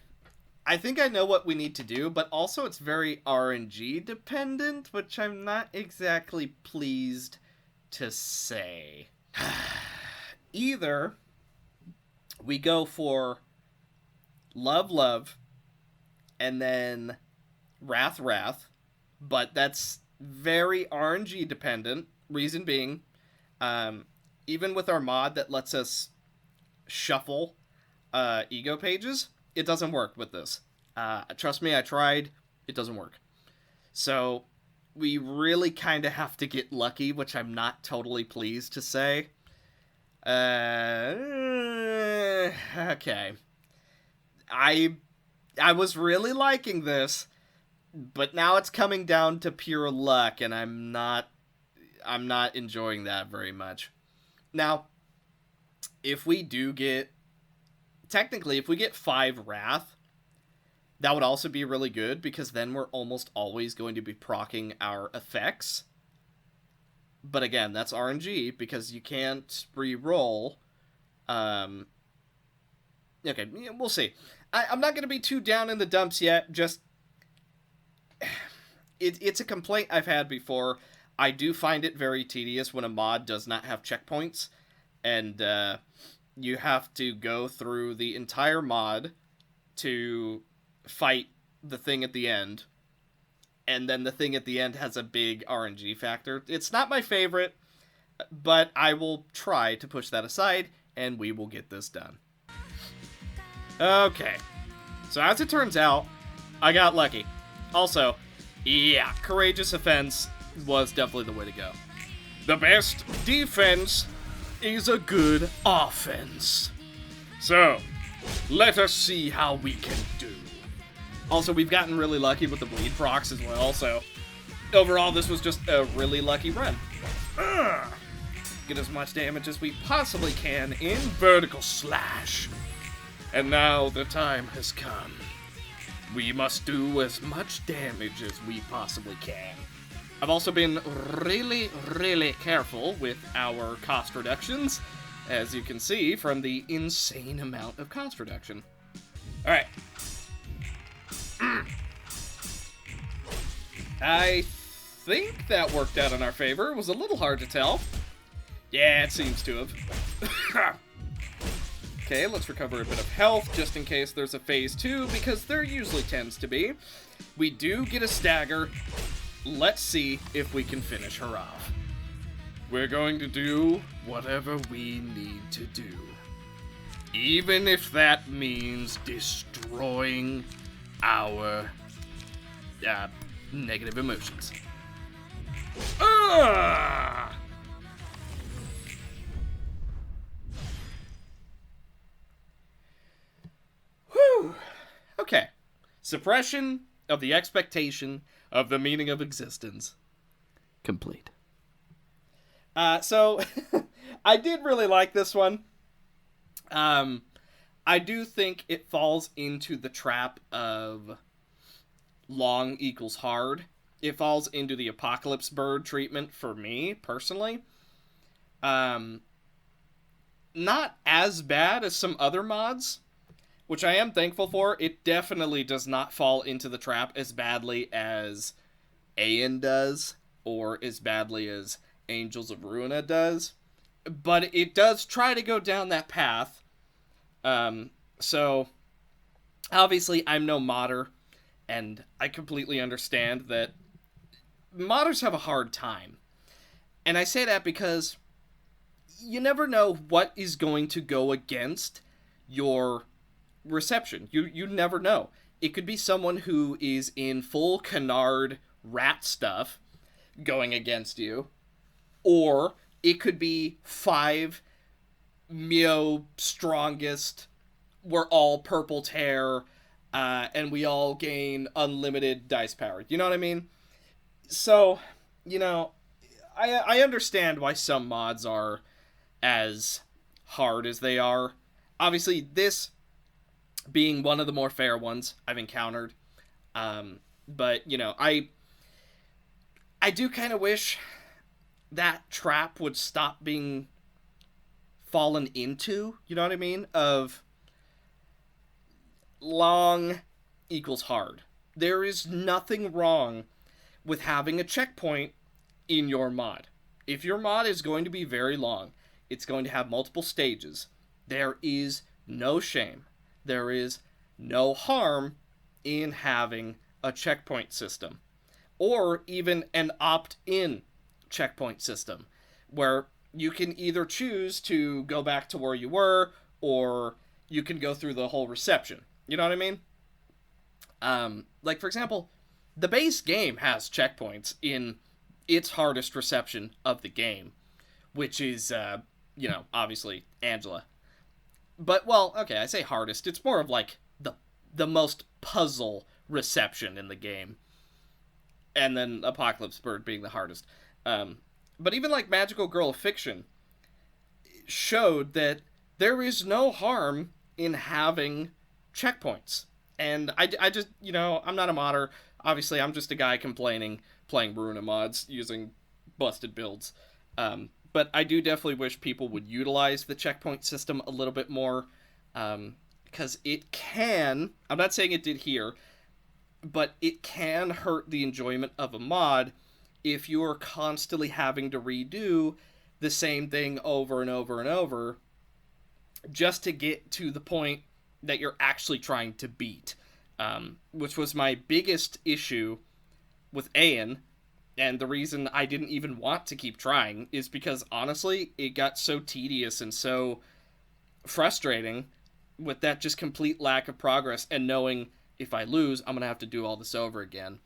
I think I know what we need to do, but also it's very RNG dependent, which I'm not exactly pleased to say. Either we go for Love, Love, and then Wrath, Wrath, but that's very RNG dependent. Reason being, even with our mod that lets us shuffle ego pages, it doesn't work with this. Trust me, I tried. It doesn't work. So we really kind of have to get lucky, which I'm not totally pleased to say. Okay. I was really liking this, but now it's coming down to pure luck, and I'm not enjoying that very much. Now, if we do get technically, if we get 5 Wrath, that would also be really good, because then we're almost always going to be proccing our effects. But again, that's RNG, because you can't re-roll. Okay, we'll see. I'm not going to be too down in the dumps yet, just... It's a complaint I've had before. I do find it very tedious when a mod does not have checkpoints, and you have to go through the entire mod to fight the thing at the end, and then the thing at the end has a big RNG factor. It's not my favorite, but I will try to push that aside, and we will get this done. Okay, so as it turns out, I got lucky. Also, yeah, Courageous Offense was definitely the way to go. The best defense is a good offense. So, let us see how we can do. Also, we've gotten really lucky with the bleed procs as well, so overall this was just a really lucky run. Get as much damage as we possibly can in vertical slash. And now the time has come. We must do as much damage as we possibly can. I've also been really, really careful with our cost reductions, as you can see from the insane amount of cost reduction. Alright. I think that worked out in our favor. It was a little hard to tell. Yeah, it seems to have. Okay, let's recover a bit of health, just in case there's a phase 2, because there usually tends to be. We do get a stagger. Let's see if we can finish her off. We're going to do whatever we need to do. Even if that means destroying our negative emotions. Whew. Okay. Suppression of the expectation of the meaning of existence. Complete. So, I did really like this one. I do think it falls into the trap of long equals hard. It falls into the apocalypse bird treatment for me, personally. Not as bad as some other mods, which I am thankful for. It definitely does not fall into the trap as badly as Aeon does, or as badly as Angels of Ruina does. But it does try to go down that path. So, obviously, I'm no modder, and I completely understand that modders have a hard time. And I say that because you never know what is going to go against your reception. You never know. It could be someone who is in full canard rat stuff going against you, or it could be 5 Mio strongest, we're all purple tear, and we all gain unlimited dice power. You know what I mean? So, you know, I understand why some mods are as hard as they are. Obviously, this being one of the more fair ones I've encountered. But, you know, I do kind of wish that trap would stop being fallen into, you know what I mean? Of long equals hard. There is nothing wrong with having a checkpoint in your mod. If your mod is going to be very long, it's going to have multiple stages, there is no shame. There is no harm in having a checkpoint system. Or even an opt-in checkpoint system, where you can either choose to go back to where you were, or you can go through the whole reception. You know what I mean? Like, for example, the base game has checkpoints in its hardest reception of the game, which is, you know, obviously Angela. But, well, okay, I say hardest. It's more of, like, the most puzzle reception in the game. And then Apocalypse Bird being the hardest. But even, like, Magical Girl of Fiction showed that there is no harm in having checkpoints. And I just, I'm not a modder. Obviously, I'm just a guy complaining, playing Ruina mods, using busted builds. But I do definitely wish people would utilize the checkpoint system a little bit more. Because it can, I'm not saying it did here, but it can hurt the enjoyment of a mod if you are constantly having to redo the same thing over and over and over just to get to the point that you're actually trying to beat. Which was my biggest issue with Aeon, and the reason I didn't even want to keep trying is because, honestly, it got so tedious and so frustrating with that just complete lack of progress, and knowing if I lose, I'm going to have to do all this over again.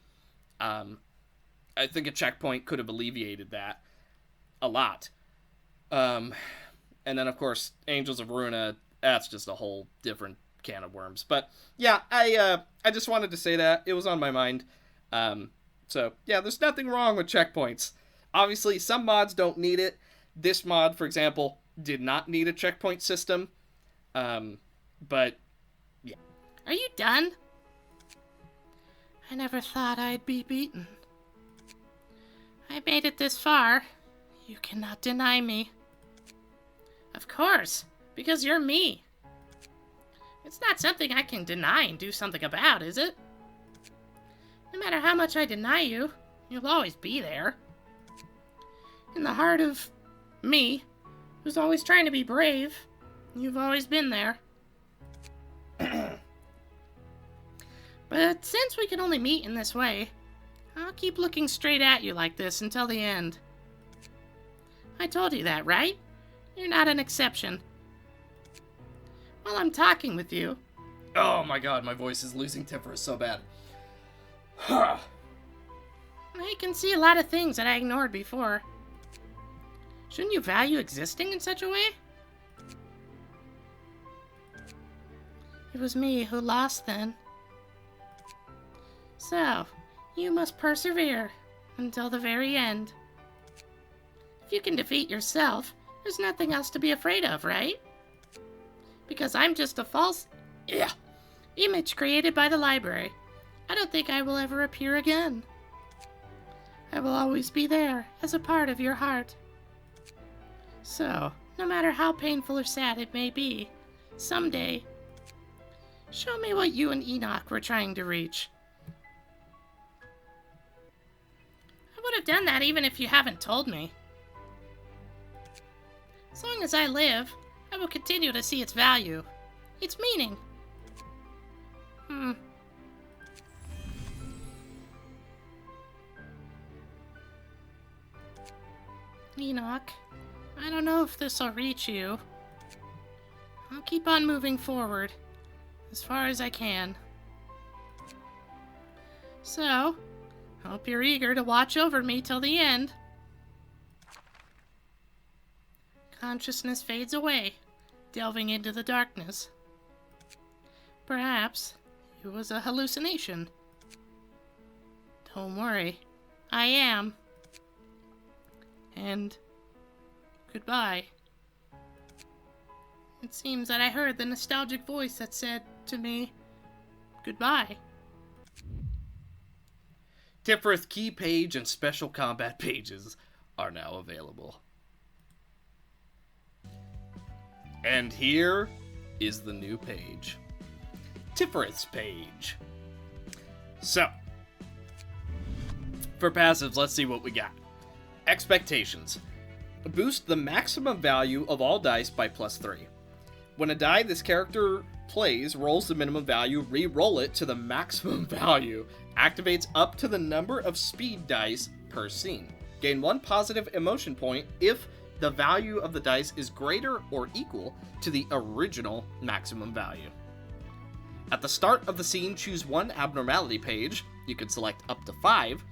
I think a checkpoint could have alleviated that a lot. And then, of course, Angels of Ruina, that's just a whole different can of worms. But, yeah, I just wanted to say that. It was on my mind. So, yeah, there's nothing wrong with checkpoints. Obviously, some mods don't need it. This mod, for example, did not need a checkpoint system. But, yeah. Are you done? I never thought I'd be beaten. I made it this far. You cannot deny me. Of course, because you're me. It's not something I can deny and do something about, is it? No matter how much I deny you, you'll always be there. In the heart of me, who's always trying to be brave, you've always been there. But since we can only meet in this way, I'll keep looking straight at you like this until the end. I told you that, right? You're not an exception. While I'm talking with you... Oh my god, my voice is losing Tiphereth so bad. I can see a lot of things that I ignored before. Shouldn't you value existing in such a way? It was me who lost then. So, you must persevere until the very end. If you can defeat yourself, there's nothing else to be afraid of, right? Because I'm just a false image created by the library. I don't think I will ever appear again. I will always be there as a part of your heart. So, no matter how painful or sad it may be, someday, show me what you and Enoch were trying to reach. I would have done that even if you haven't told me. As long as I live, I will continue to see its value, its meaning. Enoch, I don't know if this'll reach you. I'll keep on moving forward, as far as I can. So, hope you're eager to watch over me till the end. Consciousness fades away, delving into the darkness. Perhaps it was a hallucination. Don't worry, I am. And goodbye. It seems that I heard the nostalgic voice that said to me, goodbye. Tiphereth key page and special combat pages are now available. And here is the new page. Tiphereth's page. So, for passives, let's see what we got. Expectations. Boost the maximum value of all dice by +3. When a die this character plays rolls the minimum value, re-roll it to the maximum value. Activates up to the number of speed dice per scene. Gain 1 positive emotion point if the value of the dice is greater or equal to the original maximum value. At the start of the scene, choose 1 abnormality page. You can select up to 5.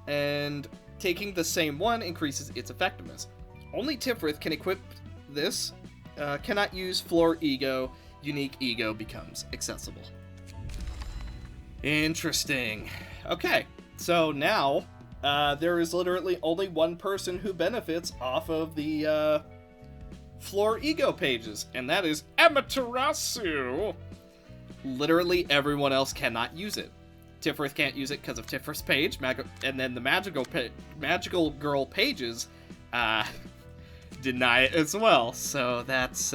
And taking the same one increases its effectiveness. Only Tiphereth can equip this. Cannot use floor ego. Unique ego becomes accessible. Interesting. Okay, so now there is literally only one person who benefits off of the floor ego pages, and that is Amaterasu. Literally everyone else cannot use it. Tiphereth can't use it because of Tiphereth's page, and then the magical girl pages deny it as well. So that's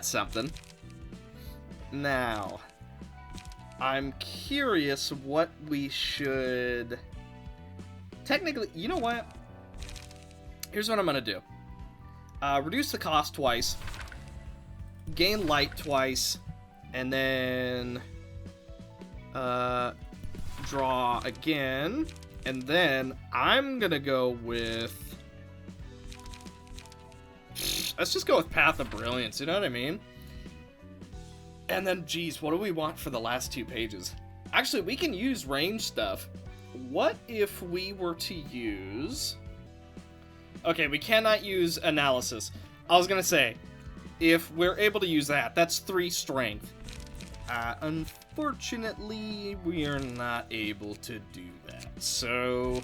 something. Now, I'm curious what we should... Technically, you know what? Here's what I'm gonna do. Reduce the cost twice, gain light twice, and then draw again, and then I'm gonna go with... Let's just go with Path of Brilliance, you know what I mean? And then, geez, what do we want for the last 2 pages? Actually, we can use range stuff. What if we were to use... Okay, we cannot use analysis. I was gonna say, if we're able to use that, that's 3 strength. Unfortunately, we are not able to do that. So,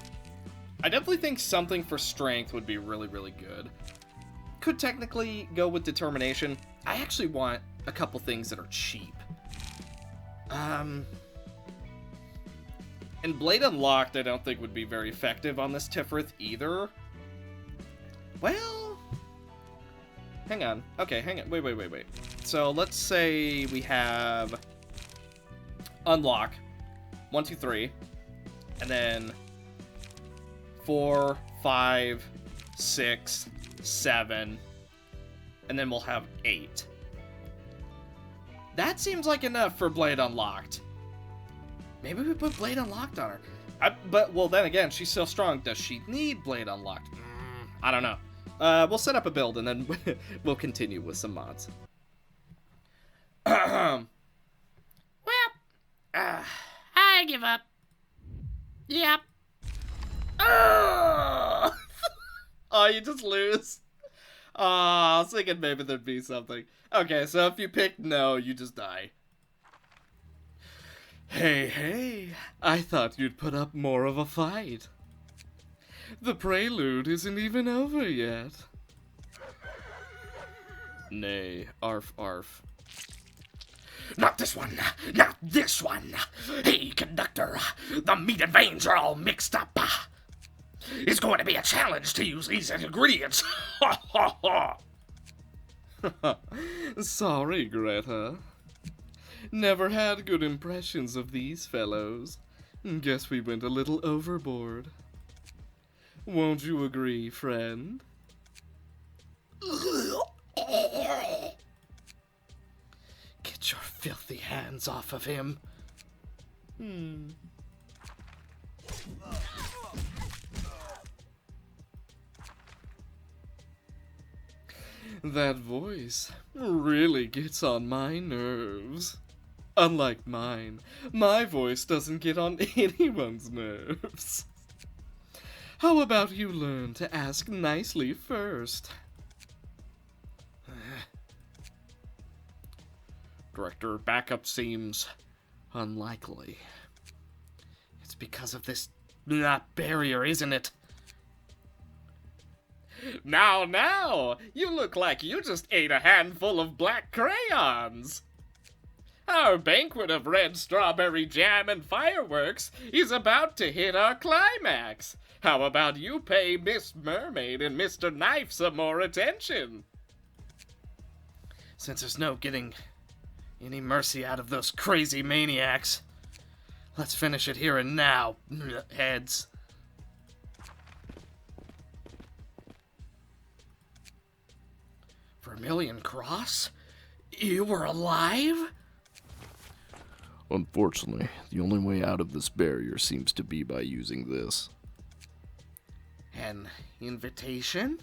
I definitely think something for strength would be really, really good. Could technically go with determination. I actually want a couple things that are cheap. And Blade Unlocked I don't think would be very effective on this Tiphereth either. Well... Hang on. Okay, hang on. Wait. So let's say we have... Unlock. 1, 2, 3. And then... 4, 5, 6, 7. And then we'll have 8. That seems like enough for Blade Unlocked. Maybe we put Blade Unlocked on her. But, well, then again, she's so strong. Does she need Blade Unlocked? I don't know. We'll set up a build, and then we'll continue with some mods. Well, I give up. Yep. Oh, you just lose. I was thinking maybe there'd be something. Okay, so if you pick no, you just die. Hey, I thought you'd put up more of a fight. The prelude isn't even over yet. Nay, arf. Not this one! Not this one! Hey, conductor, the meat and veins are all mixed up. It's going to be a challenge to use these ingredients. Ha ha ha! Sorry, Greta. Never had good impressions of these fellows. Guess we went a little overboard. Won't you agree, friend? Get your filthy hands off of him. That voice really gets on my nerves. Unlike mine, my voice doesn't get on anyone's nerves. How about you learn to ask nicely first? Director, backup seems unlikely. It's because of this barrier, isn't it? Now, you look like you just ate a handful of black crayons. Our banquet of red strawberry jam and fireworks is about to hit our climax. How about you pay Miss Mermaid and Mr. Knife some more attention? Since there's no getting any mercy out of those crazy maniacs, let's finish it here and now, heads. Vermilion Cross? You were alive? Unfortunately, the only way out of this barrier seems to be by using this. An invitation?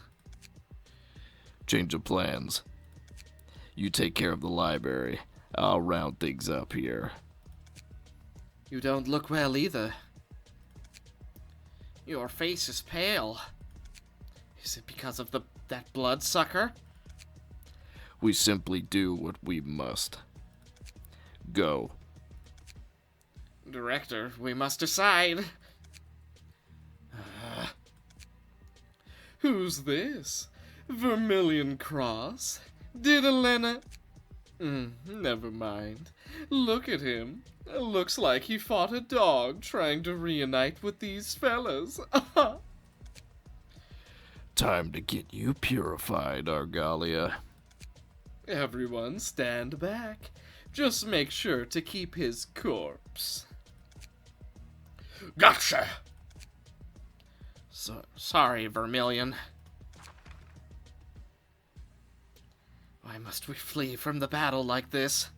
Change of plans. You take care of the library. I'll round things up here. You don't look well either. Your face is pale. Is it because of that bloodsucker? We simply do what we must. Go. Director, we must decide. Who's this? Vermilion Cross? Did Elena... never mind. Look at him. Looks like he fought a dog trying to reunite with these fellas. Time to get you purified, Argalia. Everyone stand back. Just make sure to keep his corpse. Gotcha! Sorry, Vermilion. Why must we flee from the battle like this?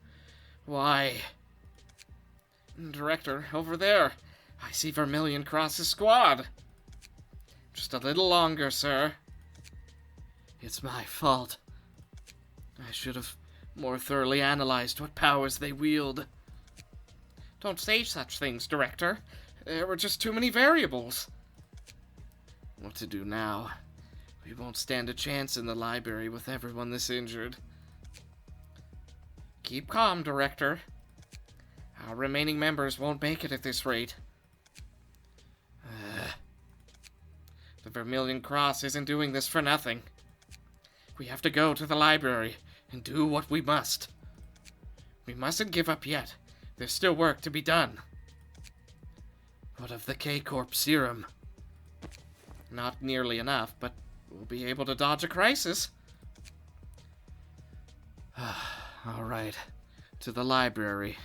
Why? Director, over there. I see Vermilion Cross's squad. Just a little longer, sir. It's my fault. I should have more thoroughly analyzed what powers they wield. Don't say such things, Director. There were just too many variables. What to do now? We won't stand a chance in the library with everyone this injured. Keep calm, Director. Our remaining members won't make it at this rate. The Vermilion Cross isn't doing this for nothing. We have to go to the library and do what we must. We mustn't give up yet. There's still work to be done. What of the K-Corp serum? Not nearly enough, but we'll be able to dodge a crisis. All right, to the library.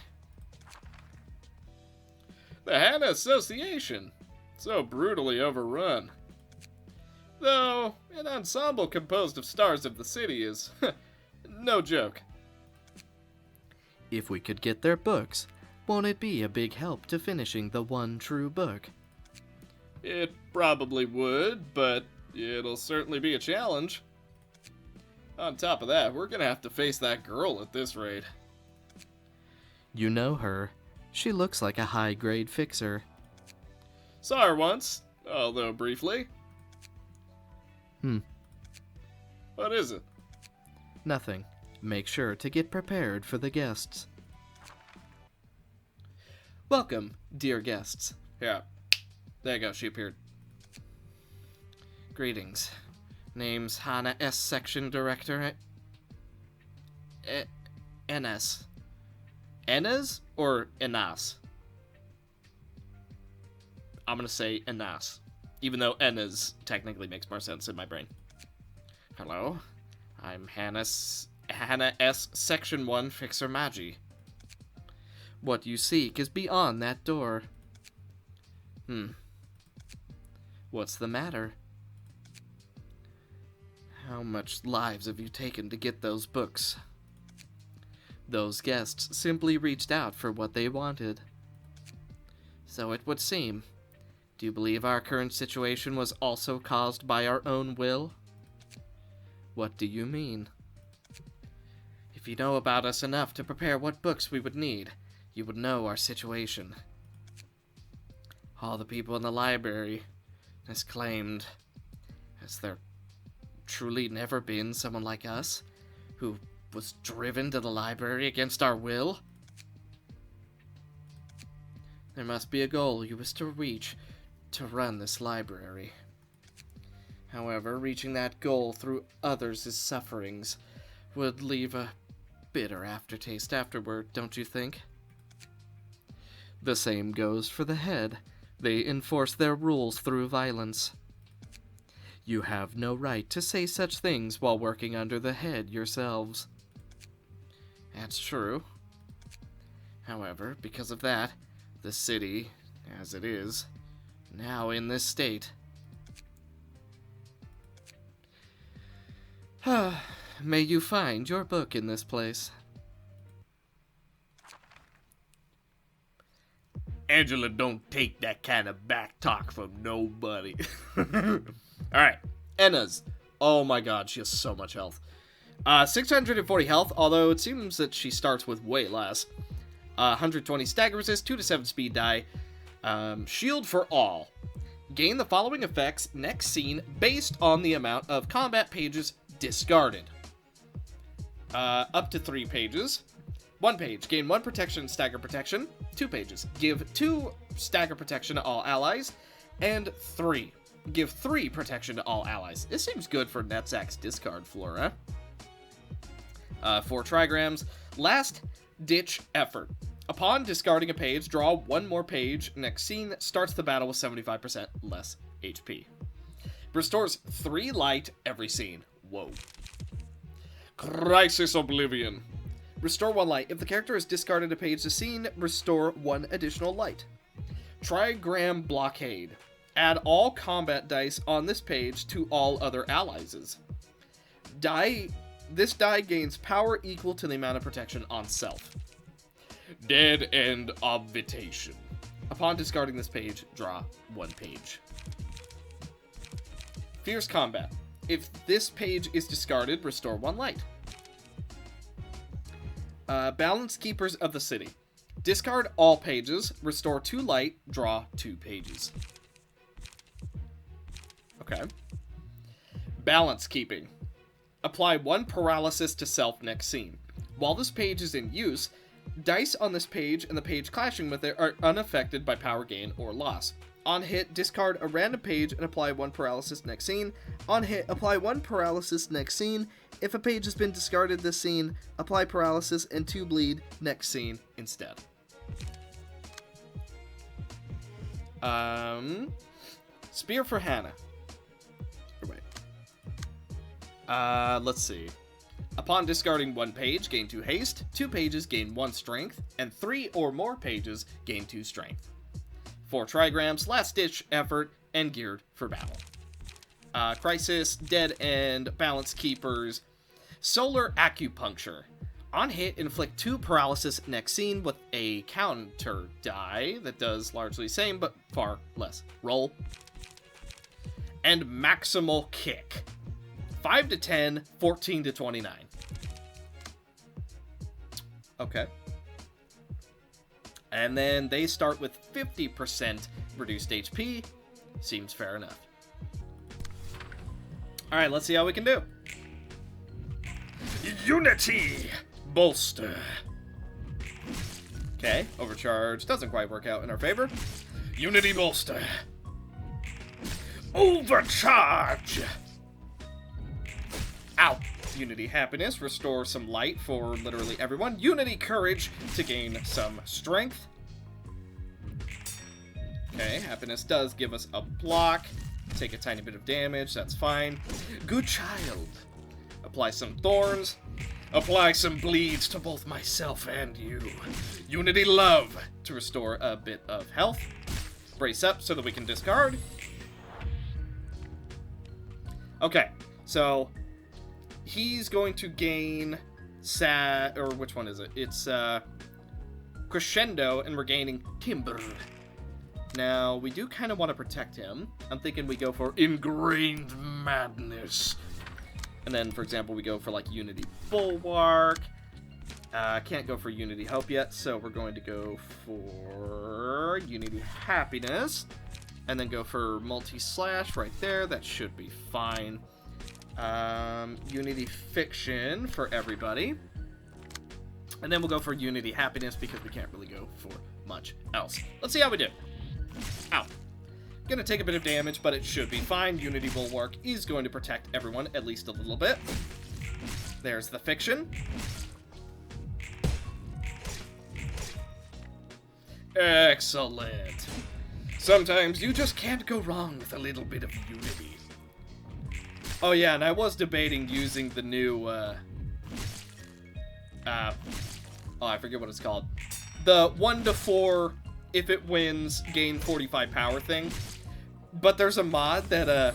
The Hana Association. So brutally overrun. Though, an ensemble composed of stars of the city is no joke. If we could get their books, won't it be a big help to finishing the one true book? It probably would, but it'll certainly be a challenge. On top of that, we're gonna have to face that girl at this rate. You know her. She looks like a high-grade fixer. Saw her once, although briefly. What is it? Nothing. Make sure to get prepared for the guests. Welcome, dear guests. Yeah. There you go, she appeared. Greetings. Name's Hana S. Section Director. NS. Enes or Enas? I'm gonna say Enas, even though Enes technically makes more sense in my brain. Hello. I'm Hana S. Section 1 Fixer Magi. What you seek is beyond that door. What's the matter? How much lives have you taken to get those books? Those guests simply reached out for what they wanted. So it would seem. Do you believe our current situation was also caused by our own will? What do you mean? If you know about us enough to prepare what books we would need, you would know our situation. All the people in the library has claimed, has there truly never been someone like us who was driven to the library against our will? There must be a goal you wish to reach to run this library. However, reaching that goal through others' sufferings would leave a bitter aftertaste afterward, don't you think? The same goes for the head. They enforce their rules through violence. You have no right to say such things while working under the head yourselves. That's true. However, because of that, the city, as it is, now in this state. May you find your book in this place. Angela don't take that kind of back talk from nobody. Alright, Enas. Oh my god, she has so much health. 640 health, although it seems that she starts with way less. 120 stagger resist, 2 to 7 speed die. Shield for all. Gain the following effects next scene based on the amount of combat pages discarded. Up to 3 pages. 1 page, gain 1 protection, stagger protection. 2 pages, give 2 stagger protection to all allies. And 3, Give 3 protection to all allies. This seems good for Netzak's discard flora. 4 trigrams. Last ditch effort. Upon discarding a page, draw 1 more page. Next scene starts the battle with 75% less HP. Restores 3 light every scene. Whoa. Crisis Oblivion. Restore 1 light. If the character has discarded a page this scene, restore 1 additional light. Trigram Blockade. Add all combat dice on this page to all other allies'. This die gains power equal to the amount of protection on self. Dead End Obvitation. Upon discarding this page, draw 1 page. Fierce Combat. If this page is discarded, restore 1 light. Balance Keepers of the City. Discard all pages, restore 2 light, draw 2 pages. Okay. Balance Keeping. Apply 1 paralysis to self next scene. While this page is in use, dice on this page and the page clashing with it are unaffected by power gain or loss. On hit, discard a random page and apply 1 paralysis next scene. On hit, apply 1 paralysis next scene. If a page has been discarded this scene, apply paralysis and 2 bleed next scene instead. Spear for Hana. Wait. Let's see. Upon discarding 1 page, gain 2 haste, 2 pages gain 1 strength, and 3 or more pages gain 2 strength. 4 trigrams, last ditch effort, and geared for battle. Crisis, Dead End, Balance Keepers, Solar Acupuncture. On hit, inflict 2 paralysis next scene with a counter die that does largely the same, but far less. Roll. And Maximal Kick. 5 to 10, 14 to 29. Okay. And then they start with 50% reduced HP. Seems fair enough. Alright, let's see how we can do. Unity Bolster. Okay, Overcharge doesn't quite work out in our favor. Unity Bolster. Overcharge. Ow. Unity Happiness, restore some light for literally everyone. Unity Courage to gain some strength. Okay, Happiness does give us a block. Take a tiny bit of damage, that's fine. Good Child. Apply some Thorns. Apply some bleeds to both myself and you. Unity Love To restore a bit of health. Brace up so that we can discard. Okay, so he's going to gain or which one is it? It's Crescendo, and we're gaining Timber. Now, we do kind of want to protect him. I'm thinking we go for Ingrained Madness. And then, for example, we go for, like, Unity Bulwark. Can't go for Unity Hope yet, so we're going to go for Unity Happiness. And then go for Multi-Slash right there. That should be fine. Unity Fiction for everybody. And then we'll go for Unity Happiness because we can't really go for much else. Let's see how we do. Ow. Gonna take a bit of damage, but it should be fine. Unity Bulwark is going to protect everyone at least a little bit. There's the Fiction. Excellent. Sometimes you just can't go wrong with a little bit of unity. Oh yeah, and I was debating using the new, I forget what it's called. The 1 to 4, if it wins, gain 45 power thing. But there's a mod that,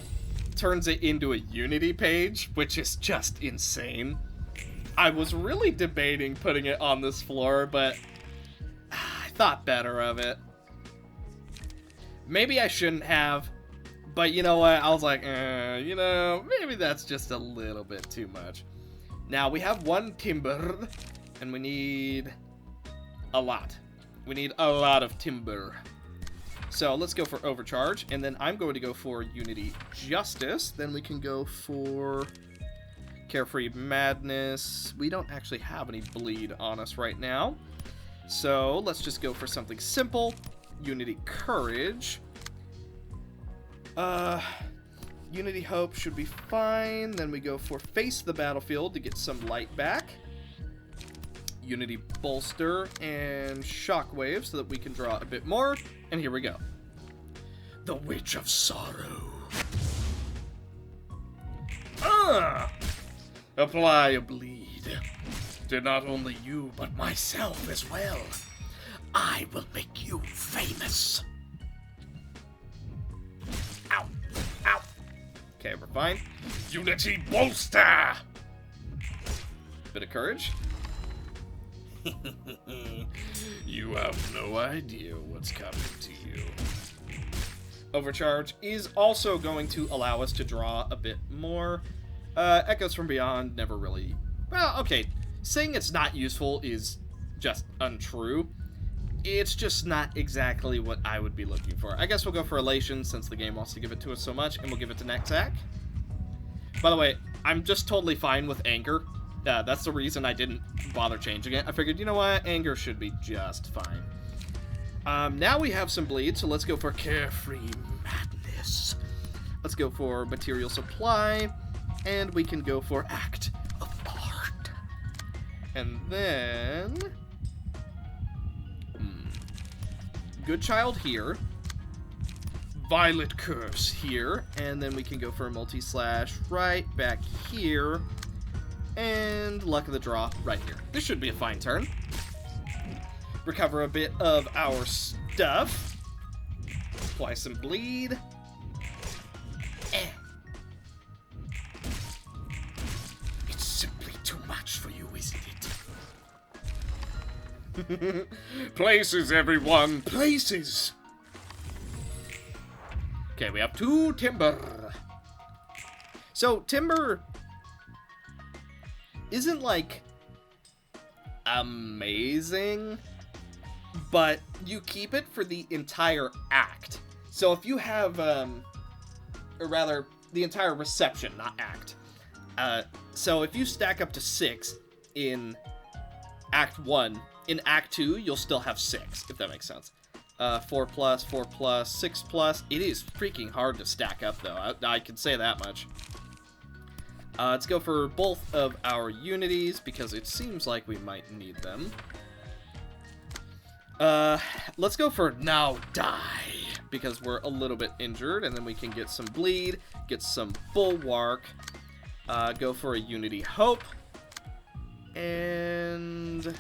turns it into a Unity page, which is just insane. I was really debating putting it on this floor, but I thought better of it. Maybe I shouldn't have, but you know what? I was like, maybe that's just a little bit too much. Now, we have 1 Timber, and we need a lot. We need a lot of Timber. So let's go for Overcharge, and then I'm going to go for Unity Justice. Then we can go for Carefree Madness. We don't actually have any bleed on us right now. So let's just go for something simple. Unity Courage. Unity Hope should be fine. Then we go for Face the Battlefield to get some light back. Unity Bolster and Shockwave so that we can draw a bit more. And here we go. The Witch of Sorrow. Apply a bleed. To not only you, but myself as well. I will make you famous. Ow. Ow. Okay, we're fine. Unity Bolster! Bit of courage. You have no idea what's coming to you. Overcharge is also going to allow us to draw a bit more. Echoes from Beyond never really... Well, okay. Saying it's not useful is just untrue. It's just not exactly what I would be looking for. I guess we'll go for Elation since the game wants to give it to us so much, and we'll give it to Nexac. By the way, I'm just totally fine with Anger. That's the reason I didn't bother changing it. I figured, you know what? Anger should be just fine. Now we have some bleed, so let's go for Carefree Madness. Let's go for Material Supply, and we can go for Act of Art. And then... Good Child here. Violet Curse here. And then we can go for a multi-slash right back here. And Luck of the Draw right here. This should be a fine turn. Recover a bit of our stuff. Apply some bleed. It's simply too much for you, isn't it? Places, everyone, places! Okay, we have 2 Timber. So, Timber isn't, like, amazing, but you keep it for the entire act. So if you have, or rather, the entire reception, not act. So if you stack up to 6 in Act 1, in Act 2, you'll still have 6, if that makes sense. 4+, 4+, 6+. It is freaking hard to stack up, though. I can say that much. Let's go for both of our unities, because it seems like we might need them. Let's go for Now Die, because we're a little bit injured, and then we can get some bleed, get some bulwark, go for a Unity Hope, and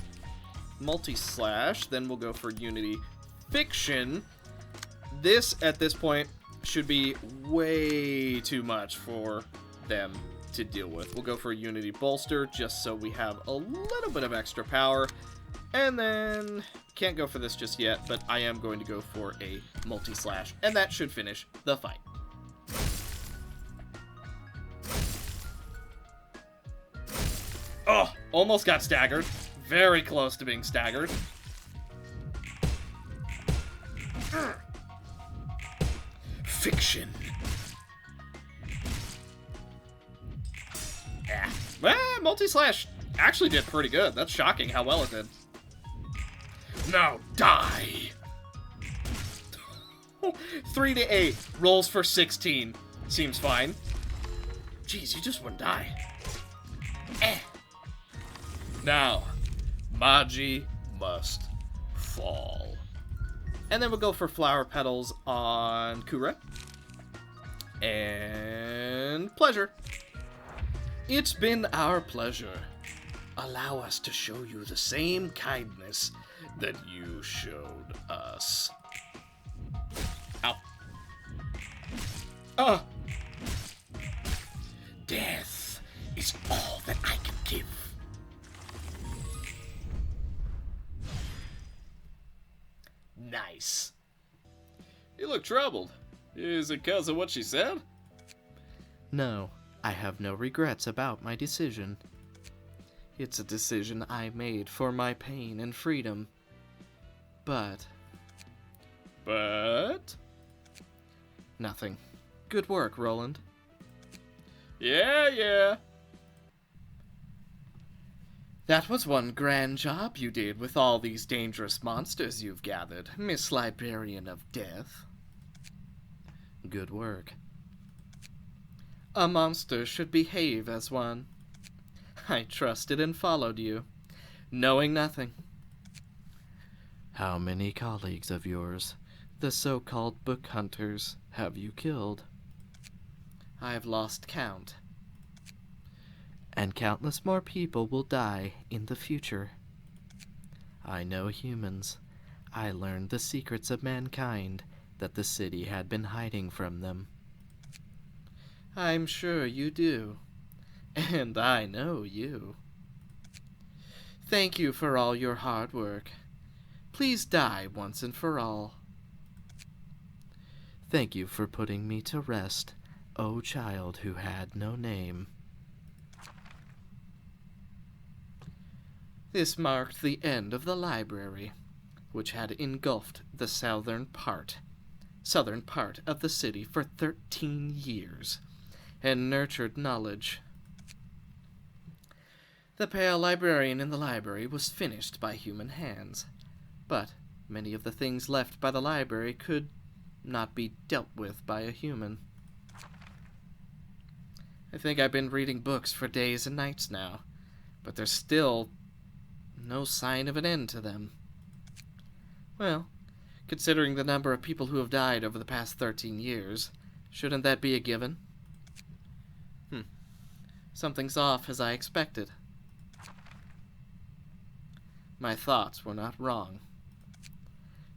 multi-slash, then we'll go for Unity Fiction. This, at this point, should be way too much for them to deal with. We'll go for a Unity Bolster, just so we have a little bit of extra power. And then, can't go for this just yet, but I am going to go for a multi-slash, and that should finish the fight. Oh, almost got staggered. Very close to being staggered. Fiction. Multi-slash actually did pretty good. That's shocking how well it did. Now die. 3 to 8. Rolls for 16. Seems fine. Jeez, you just wouldn't die. Now, Magi must fall. And then we'll go for Flower Petals on Kura. And Pleasure. It's been our pleasure. Allow us to show you the same kindness that you showed us. Ow. Death is all that I can give. Nice. You look troubled. Is it because of what she said? No, I have no regrets about my decision. It's a decision I made for my pain and freedom. But... Nothing. Good work, Roland. Yeah. That was one grand job you did with all these dangerous monsters you've gathered, Miss Librarian of Death. Good work. A monster should behave as one. I trusted and followed you, knowing nothing. How many colleagues of yours, the so-called book hunters, have you killed? I've lost count. And countless more people will die in the future. I know humans. I learned the secrets of mankind that the city had been hiding from them. I'm sure you do. And I know you. Thank you for all your hard work. Please die once and for all. Thank you for putting me to rest, O child who had no name. This marked the end of the library, which had engulfed the southern part of the city for 13 years, and nurtured knowledge. The pale librarian in the library was finished by human hands, but many of the things left by the library could not be dealt with by a human. I think I've been reading books for days and nights now, but there's still no sign of an end to them. Well, considering the number of people who have died over the past 13 years, shouldn't that be a given? Something's off as I expected. My thoughts were not wrong.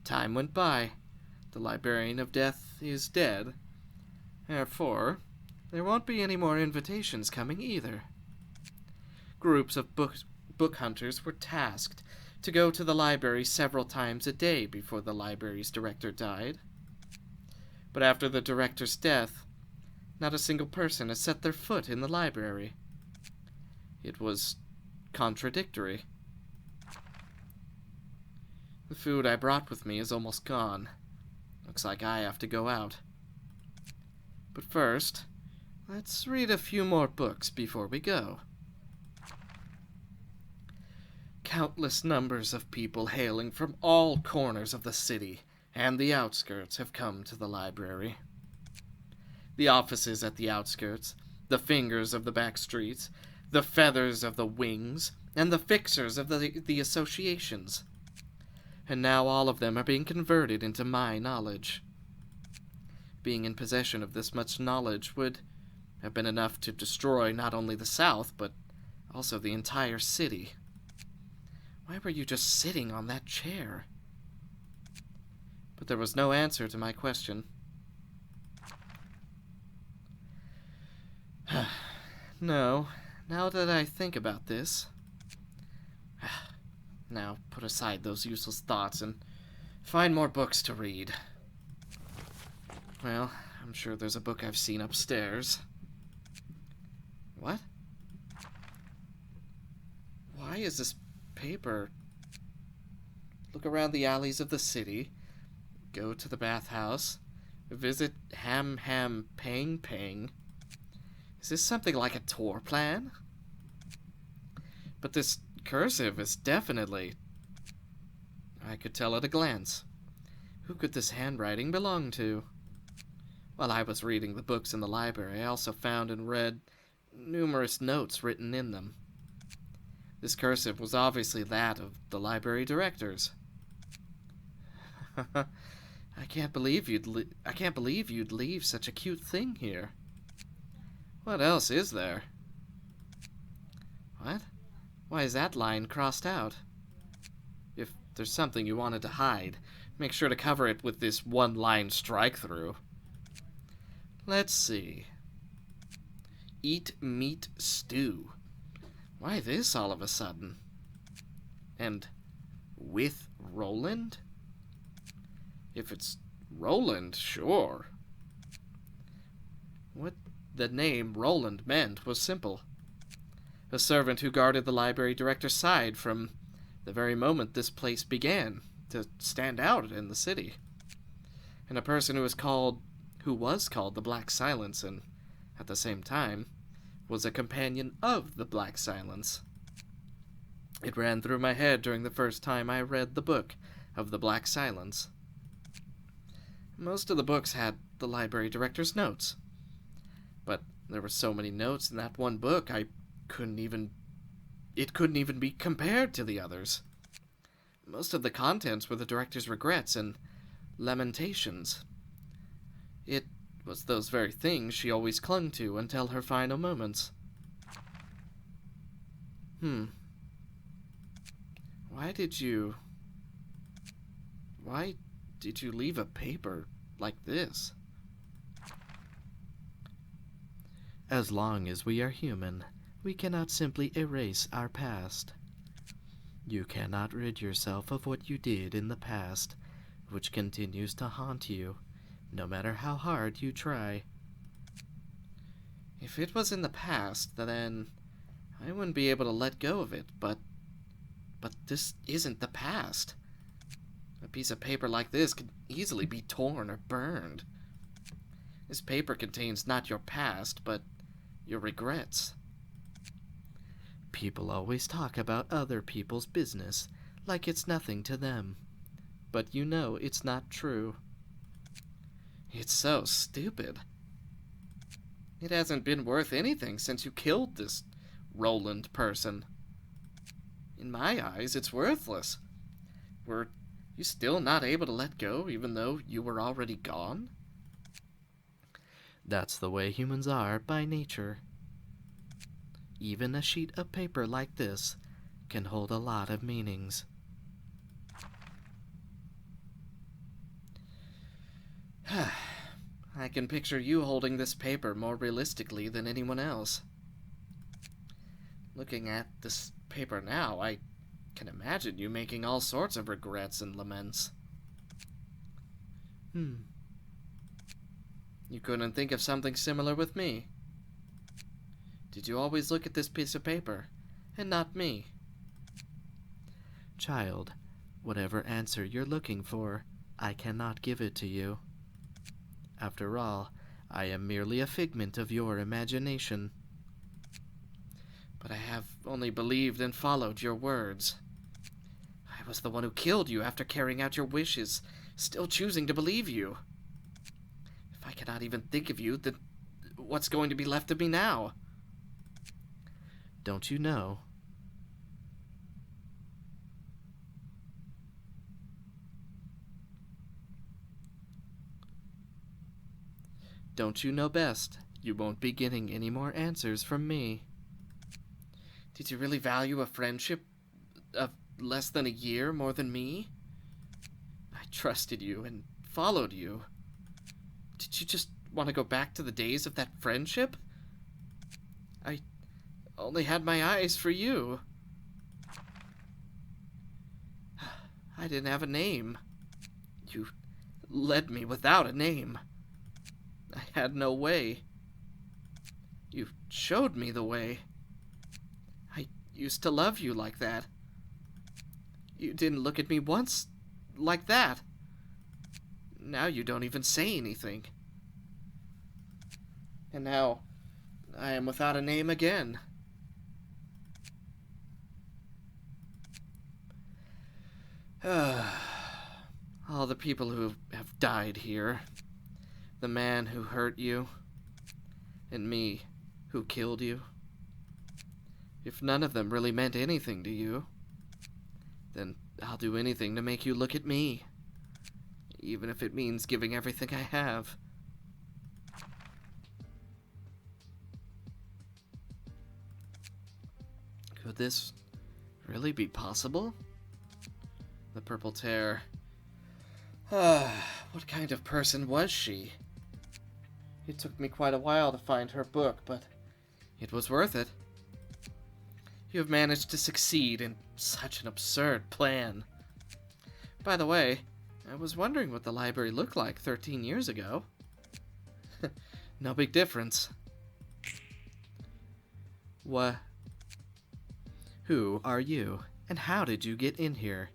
Time went by. The Librarian of Death is dead. Therefore, there won't be any more invitations coming either. Groups of book hunters were tasked to go to the library several times a day before the library's director died. But after the director's death, not a single person has set their foot in the library. It was contradictory. The food I brought with me is almost gone. Looks like I have to go out. But first, let's read a few more books before we go. Countless numbers of people hailing from all corners of the city and the outskirts have come to the library. The offices at the outskirts, the fingers of the back streets, the feathers of the wings, and the fixers of the associations. And now all of them are being converted into my knowledge. Being in possession of this much knowledge would have been enough to destroy not only the South, but also the entire city. Why were you just sitting on that chair? But there was no answer to my question. No, now that I think about this... Now, put aside those useless thoughts and find more books to read. Well, I'm sure there's a book I've seen upstairs. What? Why is this paper? Look around the alleys of the city, go to the bathhouse, visit Ham Ham Pang Pang. Is this something like a tour plan? But this cursive is definitely... I could tell at a glance. Who could this handwriting belong to? While I was reading the books in the library, I also found and read numerous notes written in them. This cursive was obviously that of the library directors. I can't believe you'd leave such a cute thing here. What else is there? What? Why is that line crossed out? If there's something you wanted to hide, make sure to cover it with this one-line strike-through. Let's see. Eat meat stew. Why this all of a sudden? And with Roland? If it's Roland, sure. What the name Roland meant was simple. A servant who guarded the library director's side from the very moment this place began to stand out in the city. And a person who was called the Black Silence, and at the same time was a companion of the Black Silence. It ran through my head during the first time I read the book of the Black Silence. Most of the books had the library director's notes. But there were so many notes in that one book, it couldn't even be compared to the others. Most of the contents were the director's regrets and lamentations. It was those very things she always clung to until her final moments. Why did you leave a paper like this? As long as we are human, we cannot simply erase our past. You cannot rid yourself of what you did in the past, which continues to haunt you, no matter how hard you try. If it was in the past, then I wouldn't be able to let go of it, but this isn't the past. A piece of paper like this could easily be torn or burned. This paper contains not your past, but your regrets. People always talk about other people's business, like it's nothing to them. But you know it's not true. It's so stupid. It hasn't been worth anything since you killed this Roland person. In my eyes, it's worthless. Were you still not able to let go, even though you were already gone? That's the way humans are by nature. Even a sheet of paper like this can hold a lot of meanings. I can picture you holding this paper more realistically than anyone else. Looking at this paper now, I can imagine you making all sorts of regrets and laments. You couldn't think of something similar with me? Did you always look at this piece of paper, and not me? Child, whatever answer you're looking for, I cannot give it to you. After all, I am merely a figment of your imagination. But I have only believed and followed your words. I was the one who killed you after carrying out your wishes, still choosing to believe you. If I cannot even think of you, then what's going to be left of me now? Don't you know? Don't you know best? You won't be getting any more answers from me. Did you really value a friendship of less than a year more than me? I trusted you and followed you. Did you just want to go back to the days of that friendship? I only had my eyes for you. I didn't have a name. You led me without a name. I had no way. You showed me the way. I used to love you like that. You didn't look at me once like that. Now you don't even say anything. And now I am without a name again. All the people who have died here. The man who hurt you, and me, who killed you. If none of them really meant anything to you, then I'll do anything to make you look at me, even if it means giving everything I have. Could this really be possible? The purple tear. What kind of person was she? It took me quite a while to find her book, but it was worth it. You have managed to succeed in such an absurd plan. By the way, I was wondering what the library looked like 13 years ago. No big difference. What? Who are you, and how did you get in here?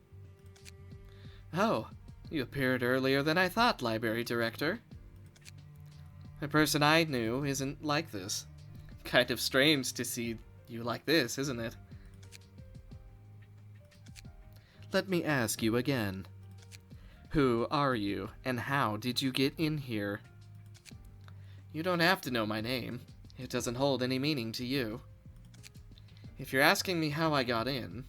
Oh, you appeared earlier than I thought, Library Director. The person I knew isn't like this. Kind of strange to see you like this, isn't it? Let me ask you again. Who are you, and how did you get in here? You don't have to know my name. It doesn't hold any meaning to you. If you're asking me how I got in,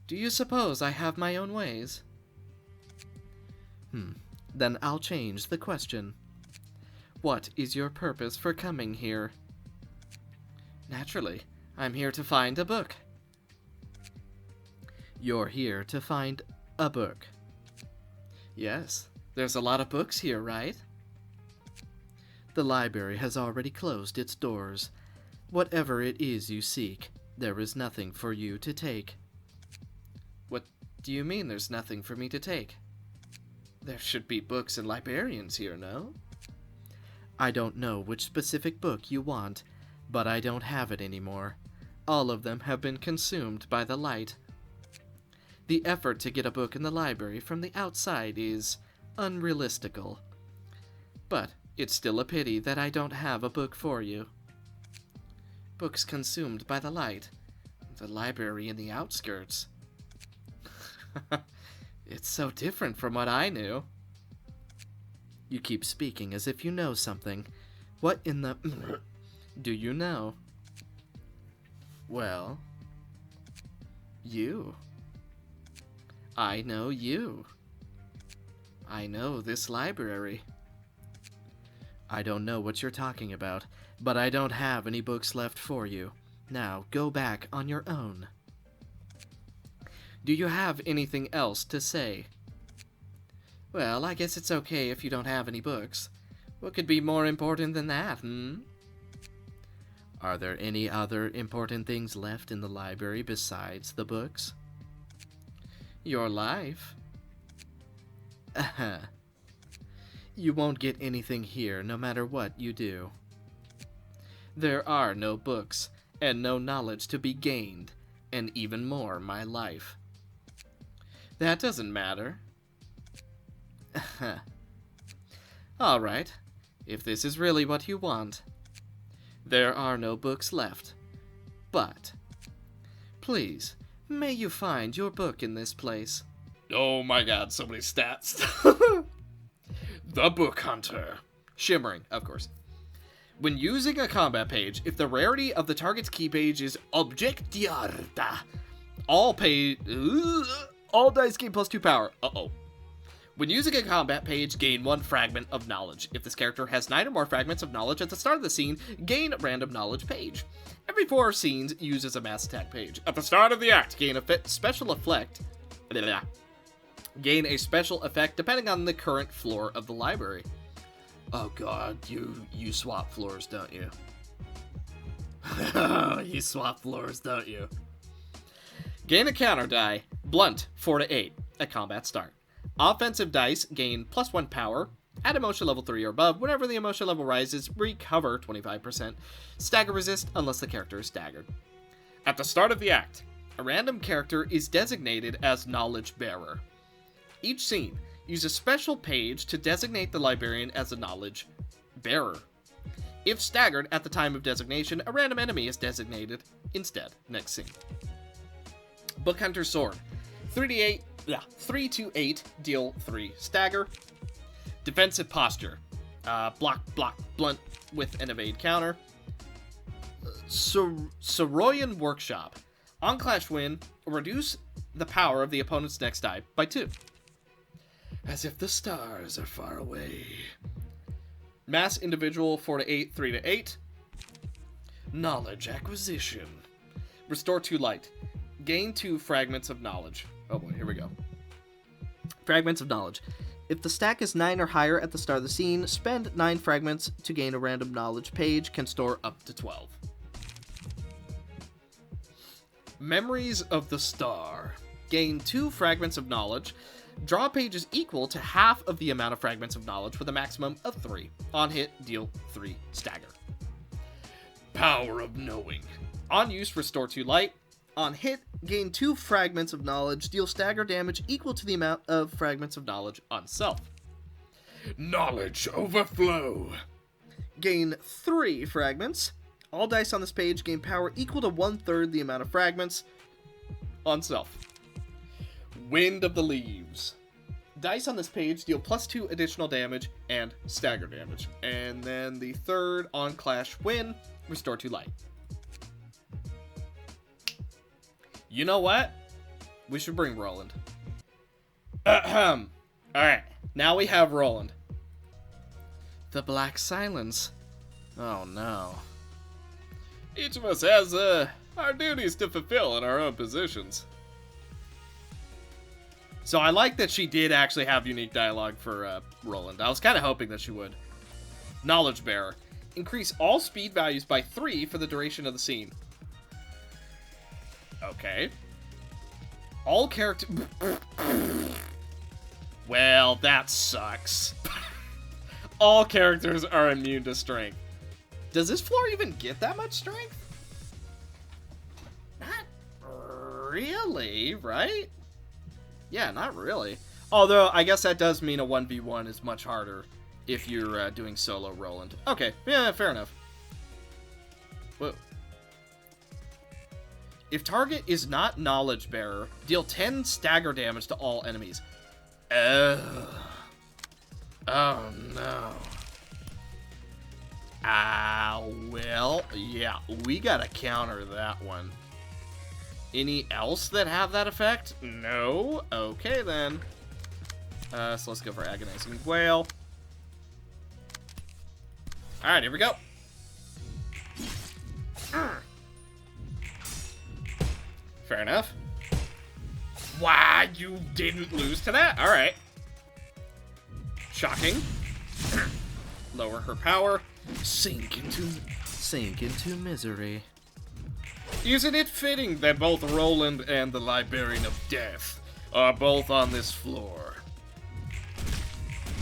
do you suppose I have my own ways? Then I'll change the question. What is your purpose for coming here? Naturally, I'm here to find a book. You're here to find a book. Yes, there's a lot of books here, right? The library has already closed its doors. Whatever it is you seek, there is nothing for you to take. What do you mean there's nothing for me to take? There should be books and librarians here, no? I don't know which specific book you want, but I don't have it anymore. All of them have been consumed by the light. The effort to get a book in the library from the outside is unrealistical. But it's still a pity that I don't have a book for you. Books consumed by the light. The library in the outskirts. It's so different from what I knew. You keep speaking as if you know something. What in the... do you know? Well... you. I know you. I know this library. I don't know what you're talking about, but I don't have any books left for you. Now, go back on your own. Do you have anything else to say? Well, I guess it's okay if you don't have any books. What could be more important than that, Are there any other important things left in the library besides the books? Your life. You won't get anything here no matter what you do. There are no books, and no knowledge to be gained, and even more my life. That doesn't matter. All right, if this is really what you want. There are no books left, but please, may you find your book in this place. Oh my god, so many stats. The Book Hunter. Shimmering, of course. When using a combat page, if the rarity of the target's key page is Objectiarta, all dice gain +2 power. When using a combat page, gain 1 fragment of knowledge. If this character has 9 or more fragments of knowledge at the start of the scene, gain a random knowledge page. Every 4 scenes uses a mass attack page. At the start of the act, gain a special effect. Gain a special effect depending on the current floor of the library. Oh god, you swap floors, don't you? You swap floors, don't you? Gain a counter die, blunt 4 to 8 at combat start. Offensive dice gain +1 power at emotion level 3 or above. Whenever the emotion level rises, recover 25%. Stagger resist unless the character is staggered. At the start of the act, a random character is designated as Knowledge Bearer. Each scene, use a special page to designate the librarian as a Knowledge Bearer. If staggered at the time of designation, a random enemy is designated instead. Next scene. Bookhunter Sword. 3 to 8, deal 3 stagger. Defensive Posture. Block, blunt with an evade counter. Saroyan Workshop. On Clash Win, reduce the power of the opponent's next die by 2. As if the stars are far away. Mass Individual 4 to 8, 3 to 8. Knowledge Acquisition. Restore 2 light. Gain 2 fragments of knowledge. Oh boy, here we go. Fragments of knowledge. If the stack is 9 or higher at the start of the scene, spend 9 fragments to gain a random knowledge page, can store up to 12. Memories of the Star. Gain 2 fragments of knowledge. Draw pages equal to half of the amount of fragments of knowledge with a maximum of 3. On hit, deal 3 stagger. Power of Knowing. On use, restore 2 light. On hit, gain 2 fragments of knowledge, deal stagger damage equal to the amount of fragments of knowledge on self. Knowledge Overflow. Gain 3 fragments. All dice on this page gain power equal to 1/3 the amount of fragments on self. Wind of the Leaves. dice on this page deal +2 additional damage and stagger damage. And then the third on clash win, restore 2 light. You know what? We should bring Roland. Alright, now we have Roland. The Black Silence. Oh no. Each of us has our duties to fulfill in our own positions. So I like that she did actually have unique dialogue for Roland. I was kind of hoping that she would. Knowledge Bearer. Increase all speed values by 3 for the duration of the scene. Okay. All character... Well, that sucks. All characters are immune to strength. Does this floor even get that much strength? Not really, right? Yeah, not really. Although, I guess that does mean a 1v1 is much harder if you're doing solo Roland. Okay, yeah, fair enough. Whoa. If target is not Knowledge Bearer, deal 10 stagger damage to all enemies. Oh no. Well, yeah, we gotta counter that one. Any else that have that effect? No? Okay, then. So let's go for Agonizing Wail. Alright, here we go. Fair enough. Why, you didn't lose to that? Alright. Shocking. Lower her power. Sink into misery. Isn't it fitting that both Roland and the Librarian of Death are both on this floor?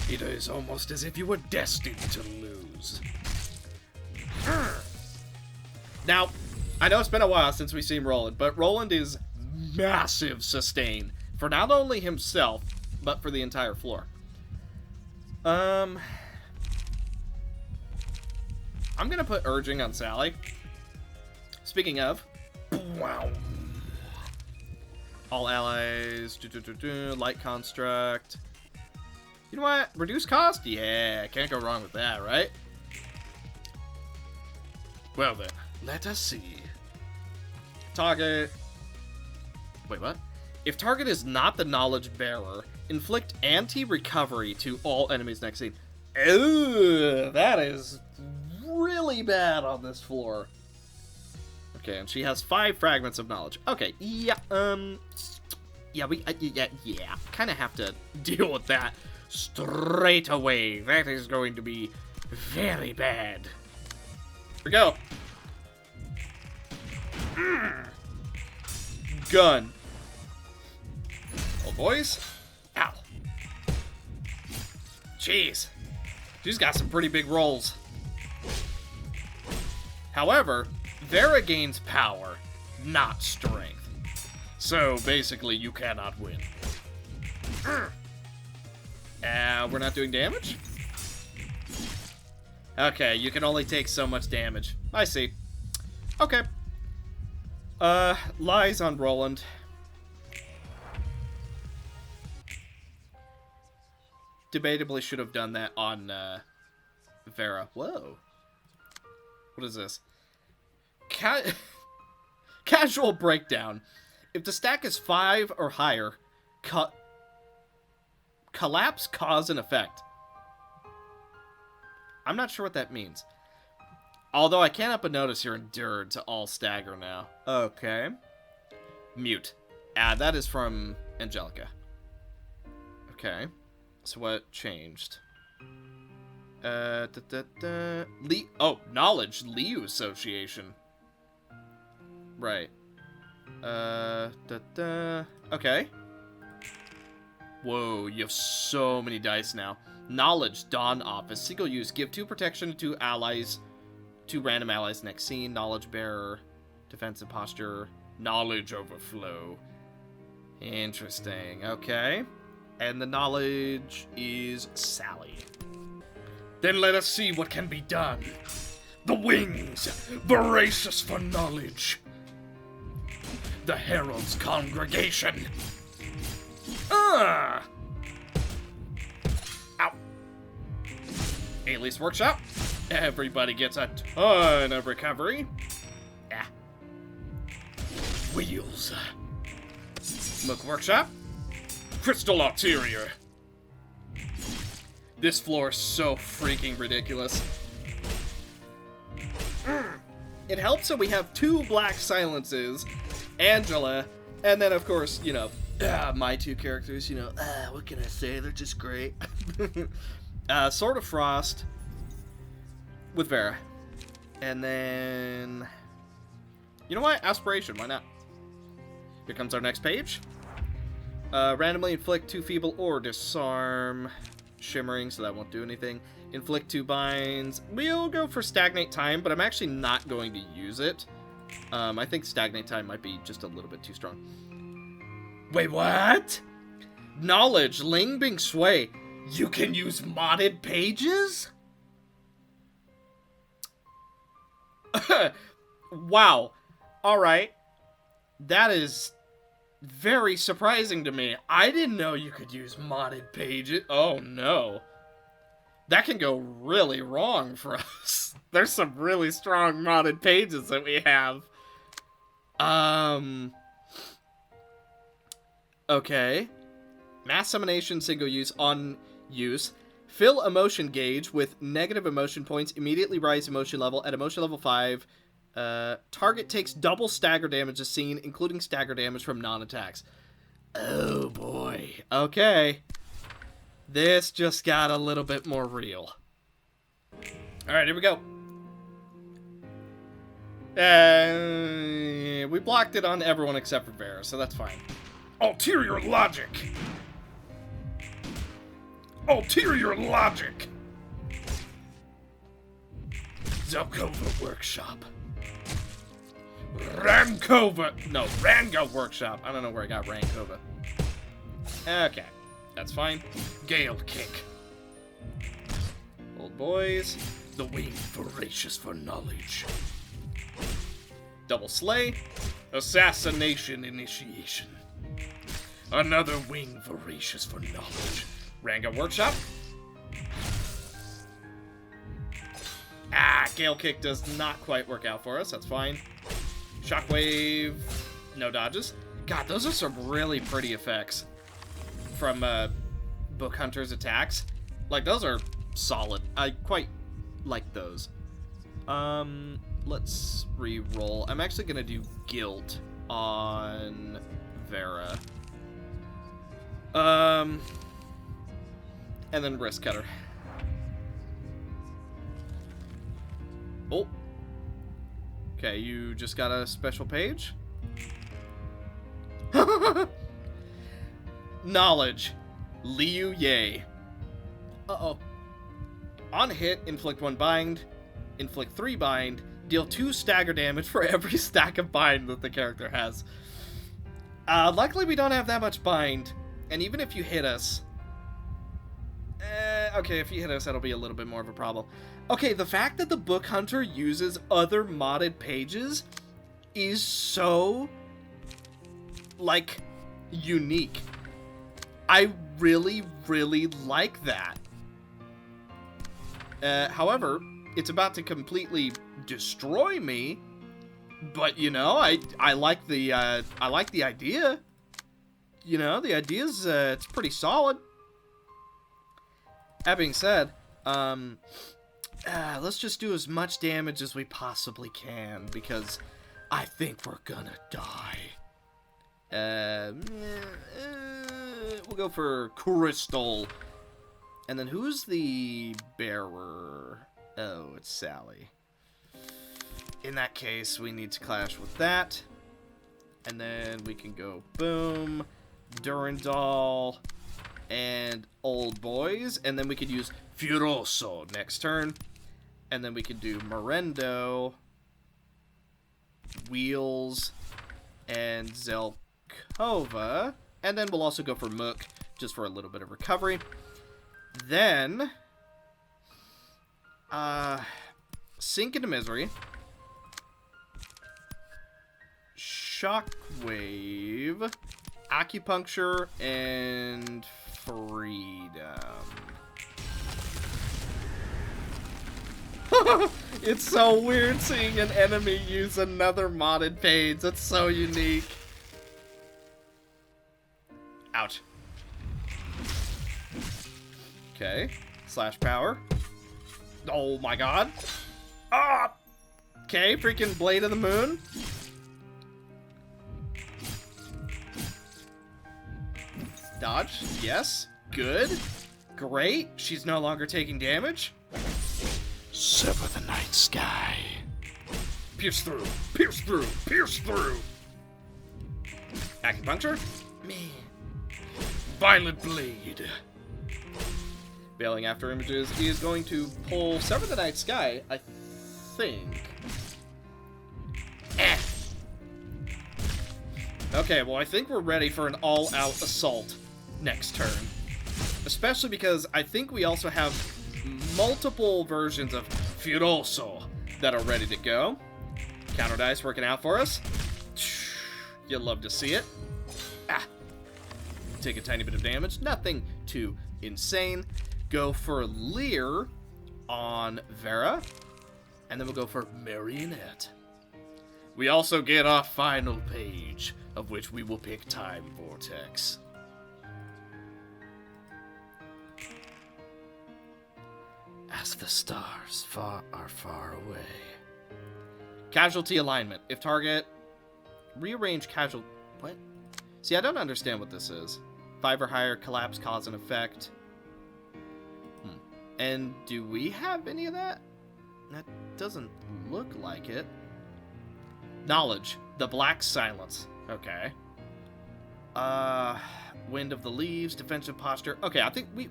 It is almost as if you were destined to lose. Now, I know it's been a while since we've seen Roland, but Roland is massive sustain for not only himself, but for the entire floor. I'm gonna put Urging on Sally. Speaking of, all allies, light construct. You know what? Reduce cost? Yeah, can't go wrong with that, right? Well then, let us see. Target. Wait, what? If target is not the Knowledge Bearer, inflict anti-recovery to all enemies next scene. Ooh, that is really bad on this floor. Okay, and she has 5 fragments of knowledge. Okay, yeah, we kind of have to deal with that straight away. That is going to be very bad. Here we go. Gun. Oh, boys. Ow. Jeez. She's got some pretty big rolls. However, Vera gains power, not strength. So, basically, you cannot win. We're not doing damage? Okay, you can only take so much damage. I see. Okay. Lies on Roland. Debatably should have done that on, Vera. Whoa. What is this? Casual breakdown. If the stack is 5 or higher, collapse, cause, and effect. I'm not sure what that means. Although I can't help but notice you're endured to all stagger now. Okay. Mute. That is from Angelica. Okay. So what changed? Knowledge. Liu Association. Right. Okay. Whoa, you have so many dice now. Knowledge. Dawn Office. Single use. Give 2 protection to allies. 2 random allies next scene. Knowledge Bearer. Defensive posture. Knowledge Overflow. Interesting. Okay. And the knowledge is Sally. Then let us see what can be done. The wings, voracious for knowledge. The Herald's Congregation. Alias Workshop. Everybody gets a ton of recovery. Yeah. Wheels. Mook Workshop. Crystal Arterial. This floor is so freaking ridiculous. It helps that we have 2 black silences, Angela, and then of course, you know, my 2 characters, you know, what can I say, they're just great. Sword of Frost with Vera. And then, you know what, Aspiration, why not? Here comes our next page. Randomly inflict 2 feeble or disarm. Shimmering, so that won't do anything. Inflict 2 binds. We'll go for Stagnate Time, but I'm actually not going to use it. I think Stagnate Time might be just a little bit too strong. Wait, what? Knowledge, Ling Bing Shui. You can use modded pages? Wow. Alright. That is very surprising to me. I didn't know you could use modded pages. Oh no. That can go really wrong for us. There's some really strong modded pages that we have. Okay. Mass Summonation single use on use. Fill emotion gauge with negative emotion points. Immediately rise emotion level. At emotion level 5, target takes double stagger damage as seen, including stagger damage from non-attacks. Oh boy. Okay. This just got a little bit more real. Alright, here we go. We blocked it on everyone except for Vera, so that's fine. Ulterior logic. Ulterior logic. Zelkova Workshop. Rango Workshop. I don't know where I got Rankova. Okay, that's fine. Gale Kick. Old boys. The wing voracious for knowledge. Double Slay. Assassination Initiation. Another wing voracious for knowledge. Rango Workshop. Gale Kick does not quite work out for us. That's fine. Shockwave. No dodges. God, those are some really pretty effects from Book Hunter's attacks. Like, those are solid. I quite like those. Let's re-roll. I'm actually gonna do Guilt on Vera. And then Wrist Cutter. Oh. Okay, you just got a special page? Knowledge. Liu Ye. Uh-oh. On hit, inflict 1 bind, inflict 3 bind, deal 2 stagger damage for every stack of bind that the character has. Luckily we don't have that much bind, and even if you hit us... okay, if you hit us, that'll be a little bit more of a problem. Okay, the fact that the Book Hunter uses other modded pages is so, like, unique. I really, really like that. However, it's about to completely destroy me, but, you know, I like the idea. You know, the idea's, it's pretty solid. That being said, let's just do as much damage as we possibly can, because I think we're gonna die. We'll go for Crystal. And then who's the bearer? Oh, it's Sally. In that case, we need to clash with that. And then we can go boom, Durandal, and Old Boys. And then we could use Furioso next turn. And then we could do Morendo, Wheels, and Zelkova. And then we'll also go for Mook, just for a little bit of recovery. Then, Sink into Misery, Shockwave, Acupuncture, and Freedom. It's so weird seeing an enemy use another modded page. That's so unique. Ouch. Okay. Slash power. Oh my god. Ah! Okay, freaking Blade of the Moon. Dodge. Yes. Good. Great. She's no longer taking damage. Sever the night sky. Pierce through. Pierce through. Pierce through. Acupuncture. Man. Violet blade. Bailing after images. He is going to pull Sever the Night Sky, I think. Okay, well, I think we're ready for an all-out assault next turn. Especially because I think we also have multiple versions of Furioso that are ready to go. Counter dice working out for us. You'll love to see it. Ah. Take a tiny bit of damage. Nothing too insane. Go for Lear on Vera. And then we'll go for Marionette. We also get our final page, of which we will pick Time Vortex. As the stars are far away. Casualty alignment. If target... Rearrange casual... What? See, I don't understand what this is. 5 or higher, collapse, cause, and effect. And do we have any of that? That doesn't look like it. Knowledge. The Black Silence. Okay. Wind of the Leaves, defensive posture. Okay, I think we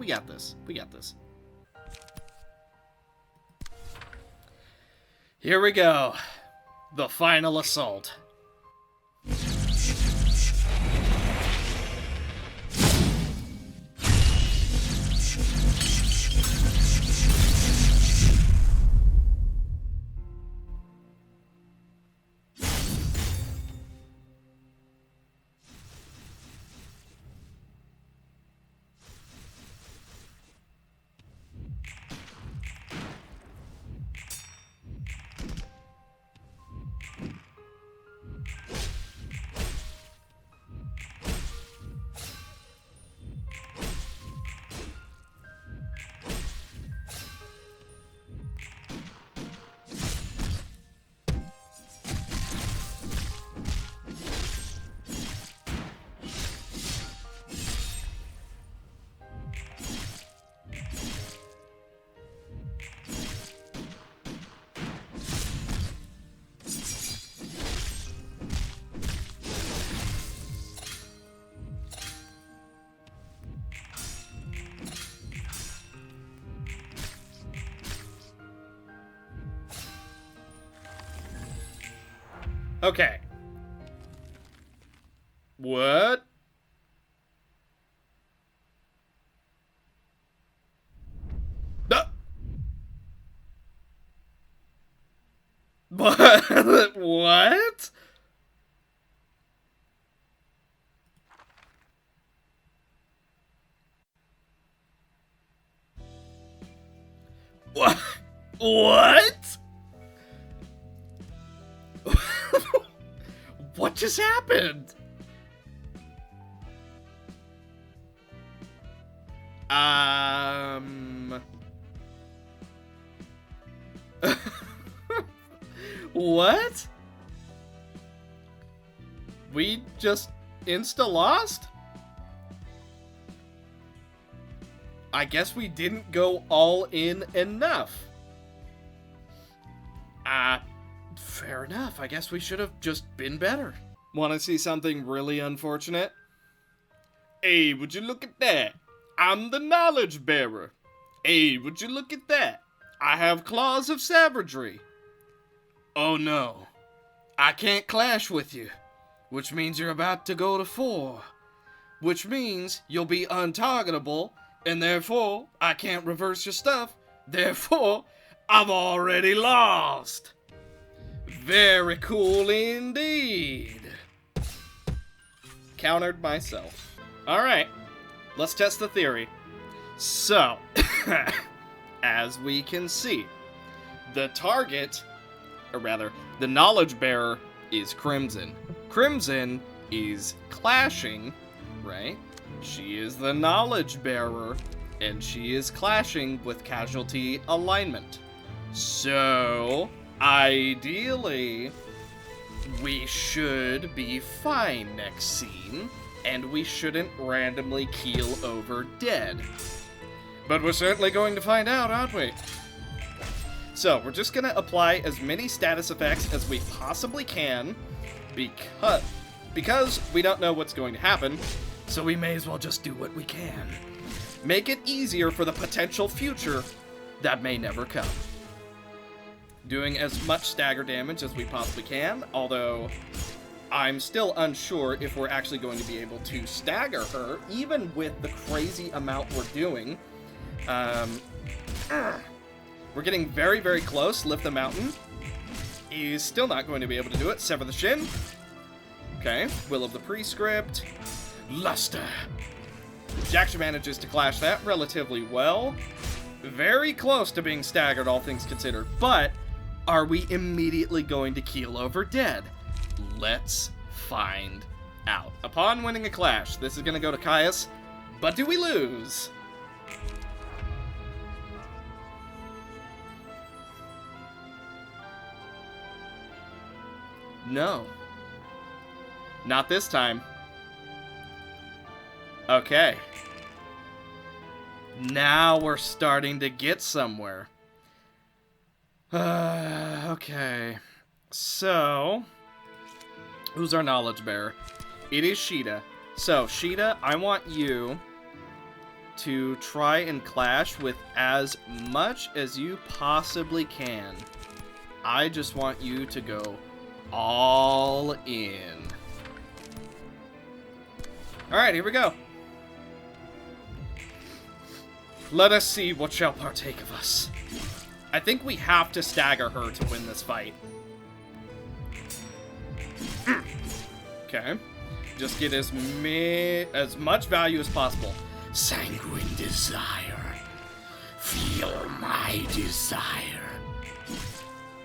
got this. We got this. Here we go. The final assault. Okay. What? What? What? What? What? What just happened? What? We just insta-lost? I guess we didn't go all in enough. Fair enough. I guess we should have just been better. Want to see something really unfortunate? Hey, would you look at that? I'm the knowledge bearer. Hey, would you look at that? I have claws of savagery. Oh no. I can't clash with you. Which means you're about to go to 4. Which means you'll be untargetable, and therefore I can't reverse your stuff. Therefore, I've already lost. Very cool indeed. Countered myself. Alright, let's test the theory. So, as we can see, the target, or rather, the knowledge bearer is Crimson. Crimson is clashing, right? She is the knowledge bearer, and she is clashing with casualty alignment. So, ideally, we should be fine next scene, and we shouldn't randomly keel over dead. But we're certainly going to find out, aren't we? So, we're just gonna apply as many status effects as we possibly can, because we don't know what's going to happen, so we may as well just do what we can. Make it easier for the potential future that may never come. Doing as much stagger damage as we possibly can, although I'm still unsure if we're actually going to be able to stagger her, even with the crazy amount we're doing. We're getting very, very close. Lift the mountain. He's still not going to be able to do it. Sever the shin. Okay. Will of the Prescript. Luster. Jackson manages to clash that relatively well. Very close to being staggered, all things considered. But are we immediately going to keel over dead? Let's find out. Upon winning a clash, this is going to go to Caius. But do we lose? No. Not this time. Okay. Now we're starting to get somewhere. Okay. So, who's our knowledge bearer? It is Sheeta. So, Sheeta, I want you to try and clash with as much as you possibly can. I just want you to go all in. Alright, here we go. Let us see what shall partake of us. I think we have to stagger her to win this fight. Okay. Just get as much value as possible. Sanguine desire. Feel my desire.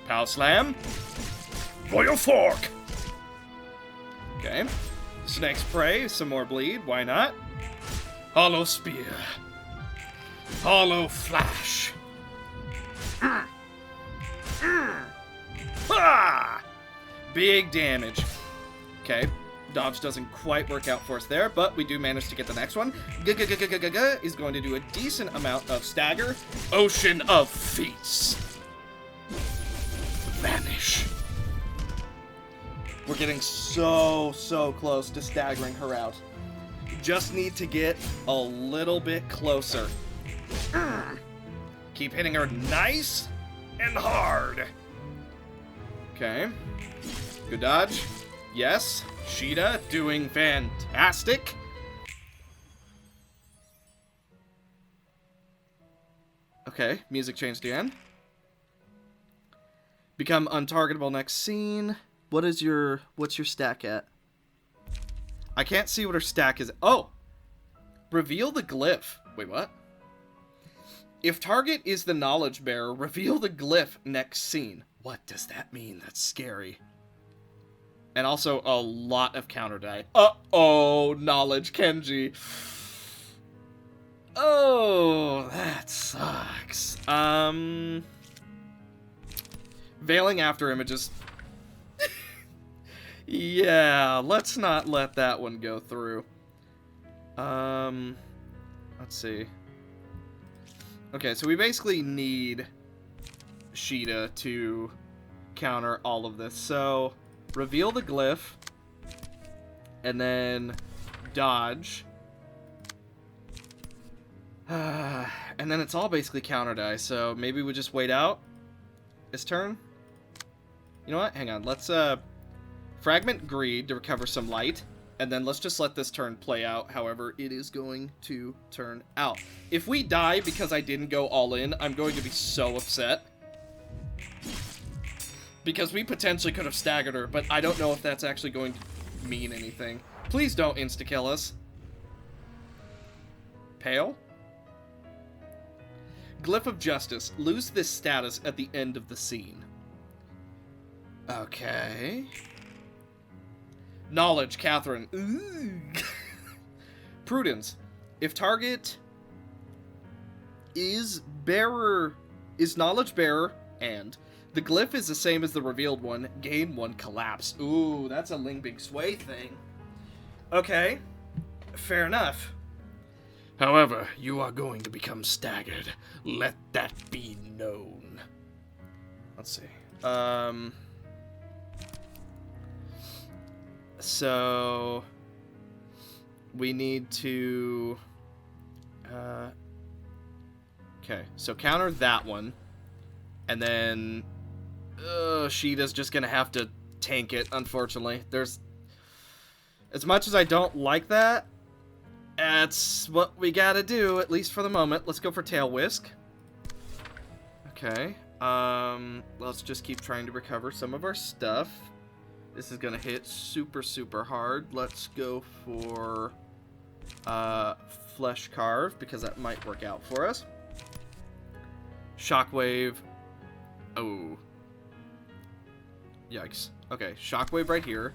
Pow slam. Royal fork. Okay. Snake's prey, some more bleed, why not? Hollow spear. Hollow flash. Ah! Big damage. Okay. Dodge doesn't quite work out for us there, but we do manage to get the next one. Is going to do a decent amount of stagger. Ocean of feats. Vanish. We're getting so close to staggering her out. Just need to get a little bit closer. Keep hitting her nice and hard. Okay. Good dodge. Yes. Sheeta doing fantastic. Okay, music changed again. Become untargetable next scene. What's your stack at? I can't see what her stack is. Oh! Reveal the glyph. Wait, what? If target is the knowledge bearer, reveal the glyph next scene. What does that mean? That's scary. And also a lot of counter die. Uh-oh, knowledge Kenji. Oh, that sucks. Veiling after images. Yeah, let's not let that one go through. Let's see. Okay, so we basically need Sheeta to counter all of this. So, reveal the glyph, and then dodge. And then it's all basically counter die, so maybe we just wait out his turn. You know what? Hang on. Let's fragment greed to recover some light, and then let's just let this turn play out however it is going to turn out. If we die because I didn't go all in, I'm going to be so upset. Because we potentially could have staggered her, but I don't know if that's actually going to mean anything. Please don't insta-kill us. Pale? Glyph of Justice. Lose this status at the end of the scene. Okay. Knowledge, Catherine. Ooh. Prudence. If target is knowledge bearer, and the glyph is the same as the revealed one, gain 1 collapse. Ooh, that's a Ling Bing Sway thing. Okay. Fair enough. However, you are going to become staggered. Let that be known. Let's see. So we need to okay, so counter that one, and then Sheeta's just gonna have to tank it, unfortunately. There's, as much as I don't like that, that's what we gotta do, at least for the moment. Let's go for Tail Whisk. Okay. Let's just keep trying to recover some of our stuff. This is gonna hit super, super hard. Let's go for Flesh Carve, because that might work out for us. Shockwave. Oh. Yikes. Okay, Shockwave right here.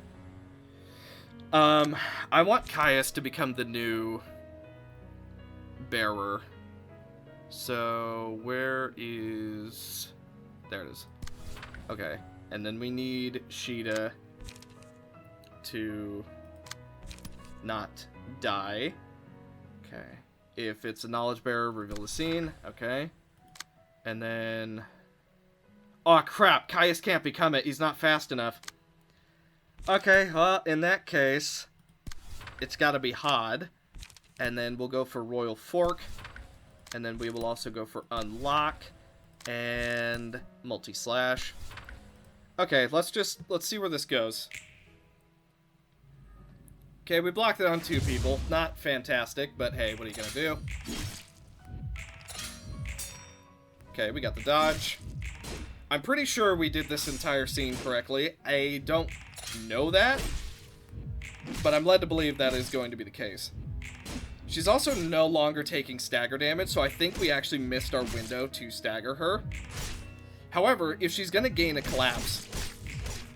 I want Caius to become the new bearer. So, where is... There it is. Okay, and then we need Sheeta to not die. Okay. If it's a knowledge bearer, reveal the scene. Okay. And then... Oh, crap! Caius can't become it. He's not fast enough. Okay, well, in that case, it's gotta be Hod. And then we'll go for Royal Fork. And then we will also go for Unlock. And Multi-Slash. Okay, let's see where this goes. Okay, we blocked it on 2 people. Not fantastic, but hey, what are you gonna do? Okay, we got the dodge. I'm pretty sure we did this entire scene correctly. I don't know that, but I'm led to believe that is going to be the case. She's also no longer taking stagger damage, so I think we actually missed our window to stagger her. However, if she's gonna gain a collapse,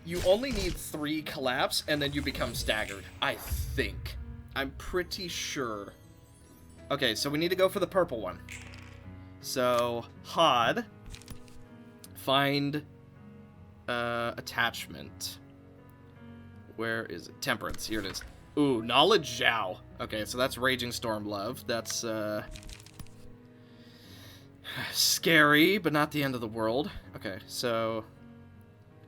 you only need 3 collapse, and then you become staggered. I think. I'm pretty sure. Okay, so we need to go for the purple one. So, Hod. Find attachment. Where is it? Temperance. Here it is. Ooh, Knowledge Zhao. Okay, so that's Raging Storm Love. That's scary, but not the end of the world. Okay, so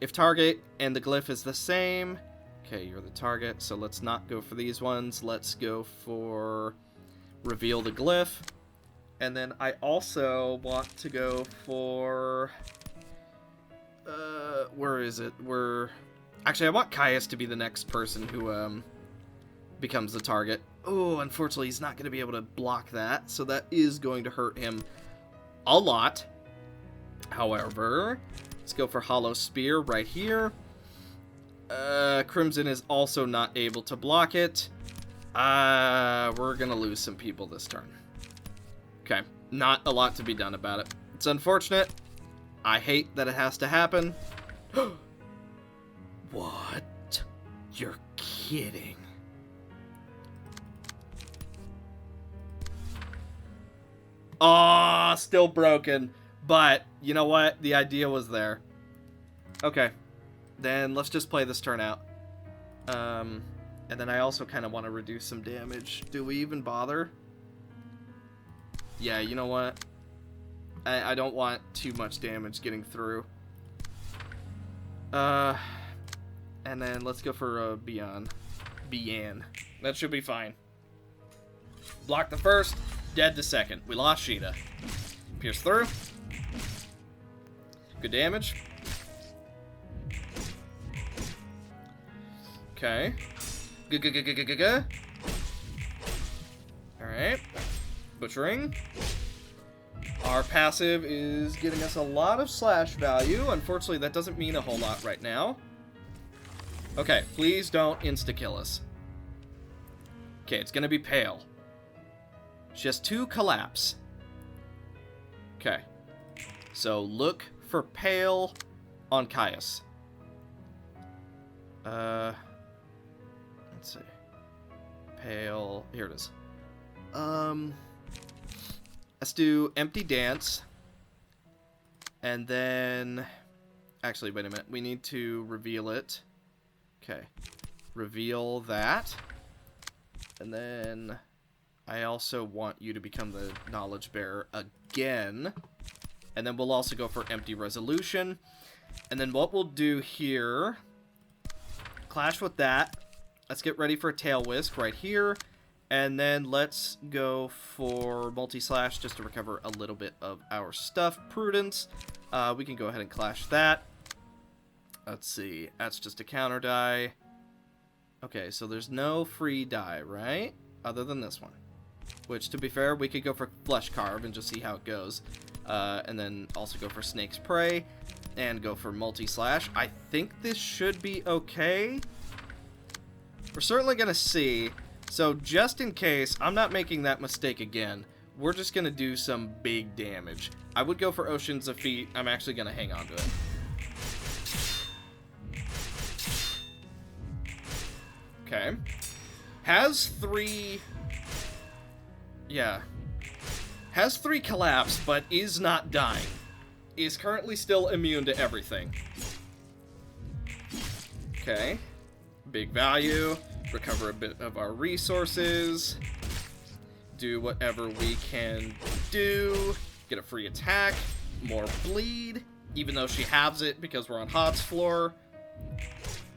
if target and the glyph is the same, okay, you're the target, so let's not go for these ones. Let's go for reveal the glyph. And then I also want to go for where is it? Actually, I want Caius to be the next person who becomes the target. Oh, unfortunately, he's not going to be able to block that, so that is going to hurt him a lot. However, let's go for Hollow Spear right here. Crimson is also not able to block it. We're going to lose some people this turn. Okay, not a lot to be done about it. It's unfortunate. I hate that it has to happen. What? You're kidding. Aw, still broken. But, you know what? The idea was there. Okay. Then let's just play this turn out. And then I also kind of want to reduce some damage. Do we even bother? Yeah, you know what? I don't want too much damage getting through. And then let's go for Bian. That should be fine. Block the first, dead the second. We lost Sheeta. Pierce through. Good damage. Okay. Good. Alright. Butchering. Our passive is getting us a lot of slash value. Unfortunately, that doesn't mean a whole lot right now. Okay, please don't insta-kill us. Okay, it's gonna be Pale. She has 2 collapse. Okay. So look for pale on Caius. Let's see. Pale. Here it is. Let's do empty dance. And then... Actually, wait a minute. We need to reveal it. Okay. Reveal that. And then I also want you to become the knowledge bearer again. And then we'll also go for empty resolution. And then what we'll do here... Clash with that. Let's get ready for a tail whisk right here. And then let's go for multi-slash just to recover a little bit of our stuff. Prudence. We can go ahead and clash that. Let's see. That's just a counter die. Okay, so there's no free die, right? Other than this one. Which, to be fair, we could go for Flesh Carve and just see how it goes. And then also go for Snake's Prey. And go for multi-slash. I think this should be okay. We're certainly going to see. So, just in case I'm not making that mistake again, we're just going to do some big damage. I would go for Oceans of Feet. I'm actually going to hang on to it. Okay. Has 3... Yeah. Has 3 collapse, but is not dying. Is currently still immune to everything. Okay. Big value. Recover a bit of our resources. Do whatever we can do. Get a free attack. More bleed. Even though she halves it because we're on Hod's floor.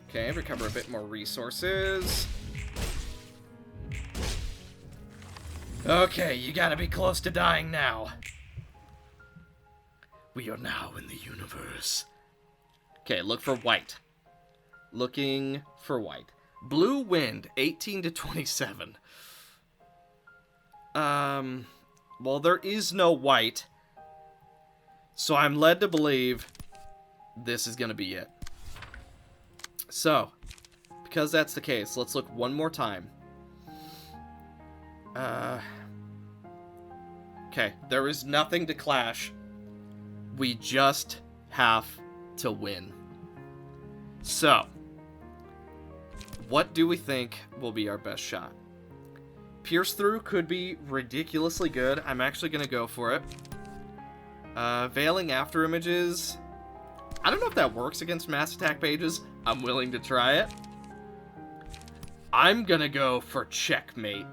Okay, recover a bit more resources. Okay, you gotta be close to dying now. We are now in the universe. Okay, look for white. Looking for white. Blue Wind, 18 to 27. Well, there is no white. So I'm led to believe this is going to be it. So, because that's the case, let's look one more time. Okay, there is nothing to clash. We just have to win. So, what do we think will be our best shot? Pierce Through could be ridiculously good. I'm actually going to go for it. Veiling After Images. I don't know if that works against mass attack pages. I'm willing to try it. I'm going to go for Checkmate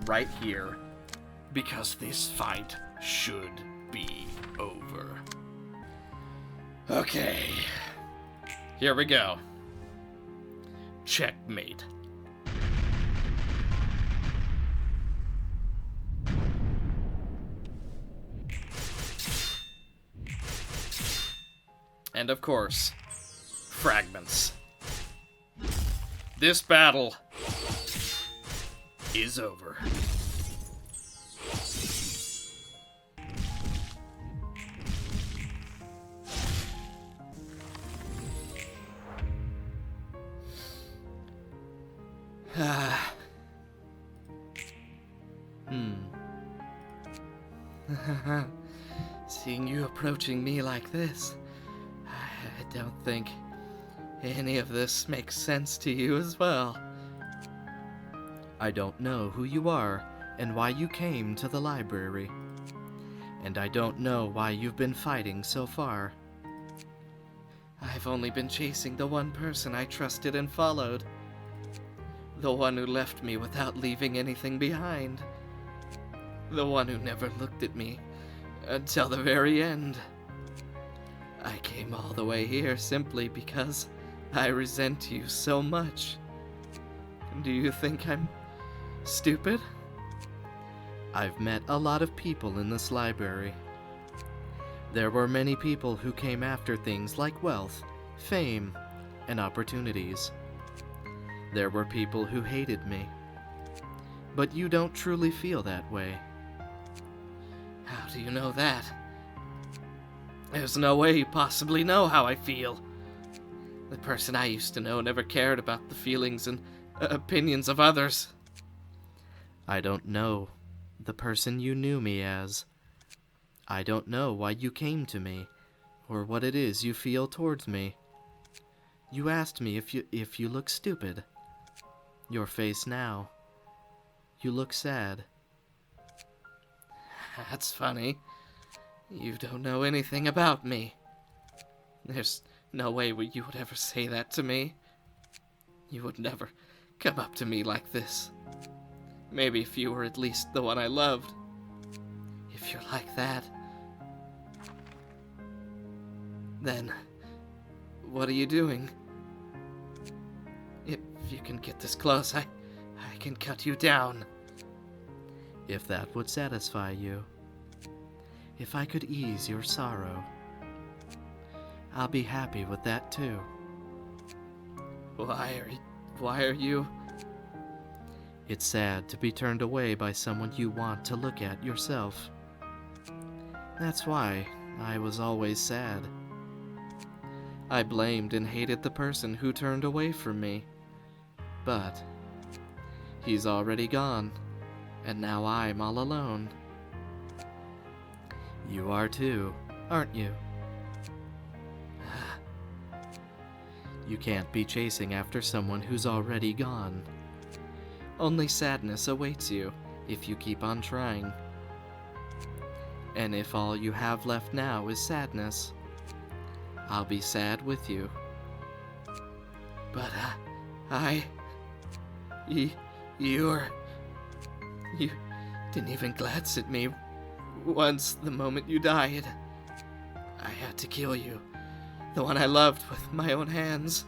right here. Because this fight should be over. Okay. Here we go. Checkmate. And of course, fragments. This battle is over. Seeing you approaching me like this, I don't think any of this makes sense to you as well. I don't know who you are and why you came to the library. And I don't know why you've been fighting so far. I've only been chasing the one person I trusted and followed. The one who left me without leaving anything behind. The one who never looked at me until the very end. I came all the way here simply because I resent you so much. Do you think I'm stupid? I've met a lot of people in this library. There were many people who came after things like wealth, fame, and opportunities. There were people who hated me. But you don't truly feel that way. How do you know that? There's no way you possibly know how I feel. The person I used to know never cared about the feelings and opinions of others. I don't know the person you knew me as. I don't know why you came to me, or what it is you feel towards me. You asked me if you look stupid. Your face now. You look sad. That's funny. You don't know anything about me. There's no way you would ever say that to me. You would never come up to me like this. Maybe if you were at least the one I loved. If you're like that, then what are you doing? If you can get this close, I can cut you down. If that would satisfy you. If I could ease your sorrow. I'll be happy with that too. Why are you? It's sad to be turned away by someone you want to look at yourself. That's why I was always sad. I blamed and hated the person who turned away from me. But he's already gone, and now I'm all alone. You are too, aren't you? You can't be chasing after someone who's already gone. Only sadness awaits you if you keep on trying. And if all you have left now is sadness, I'll be sad with you. But you didn't even glance at me once the moment you died. I had to kill you, the one I loved, with my own hands.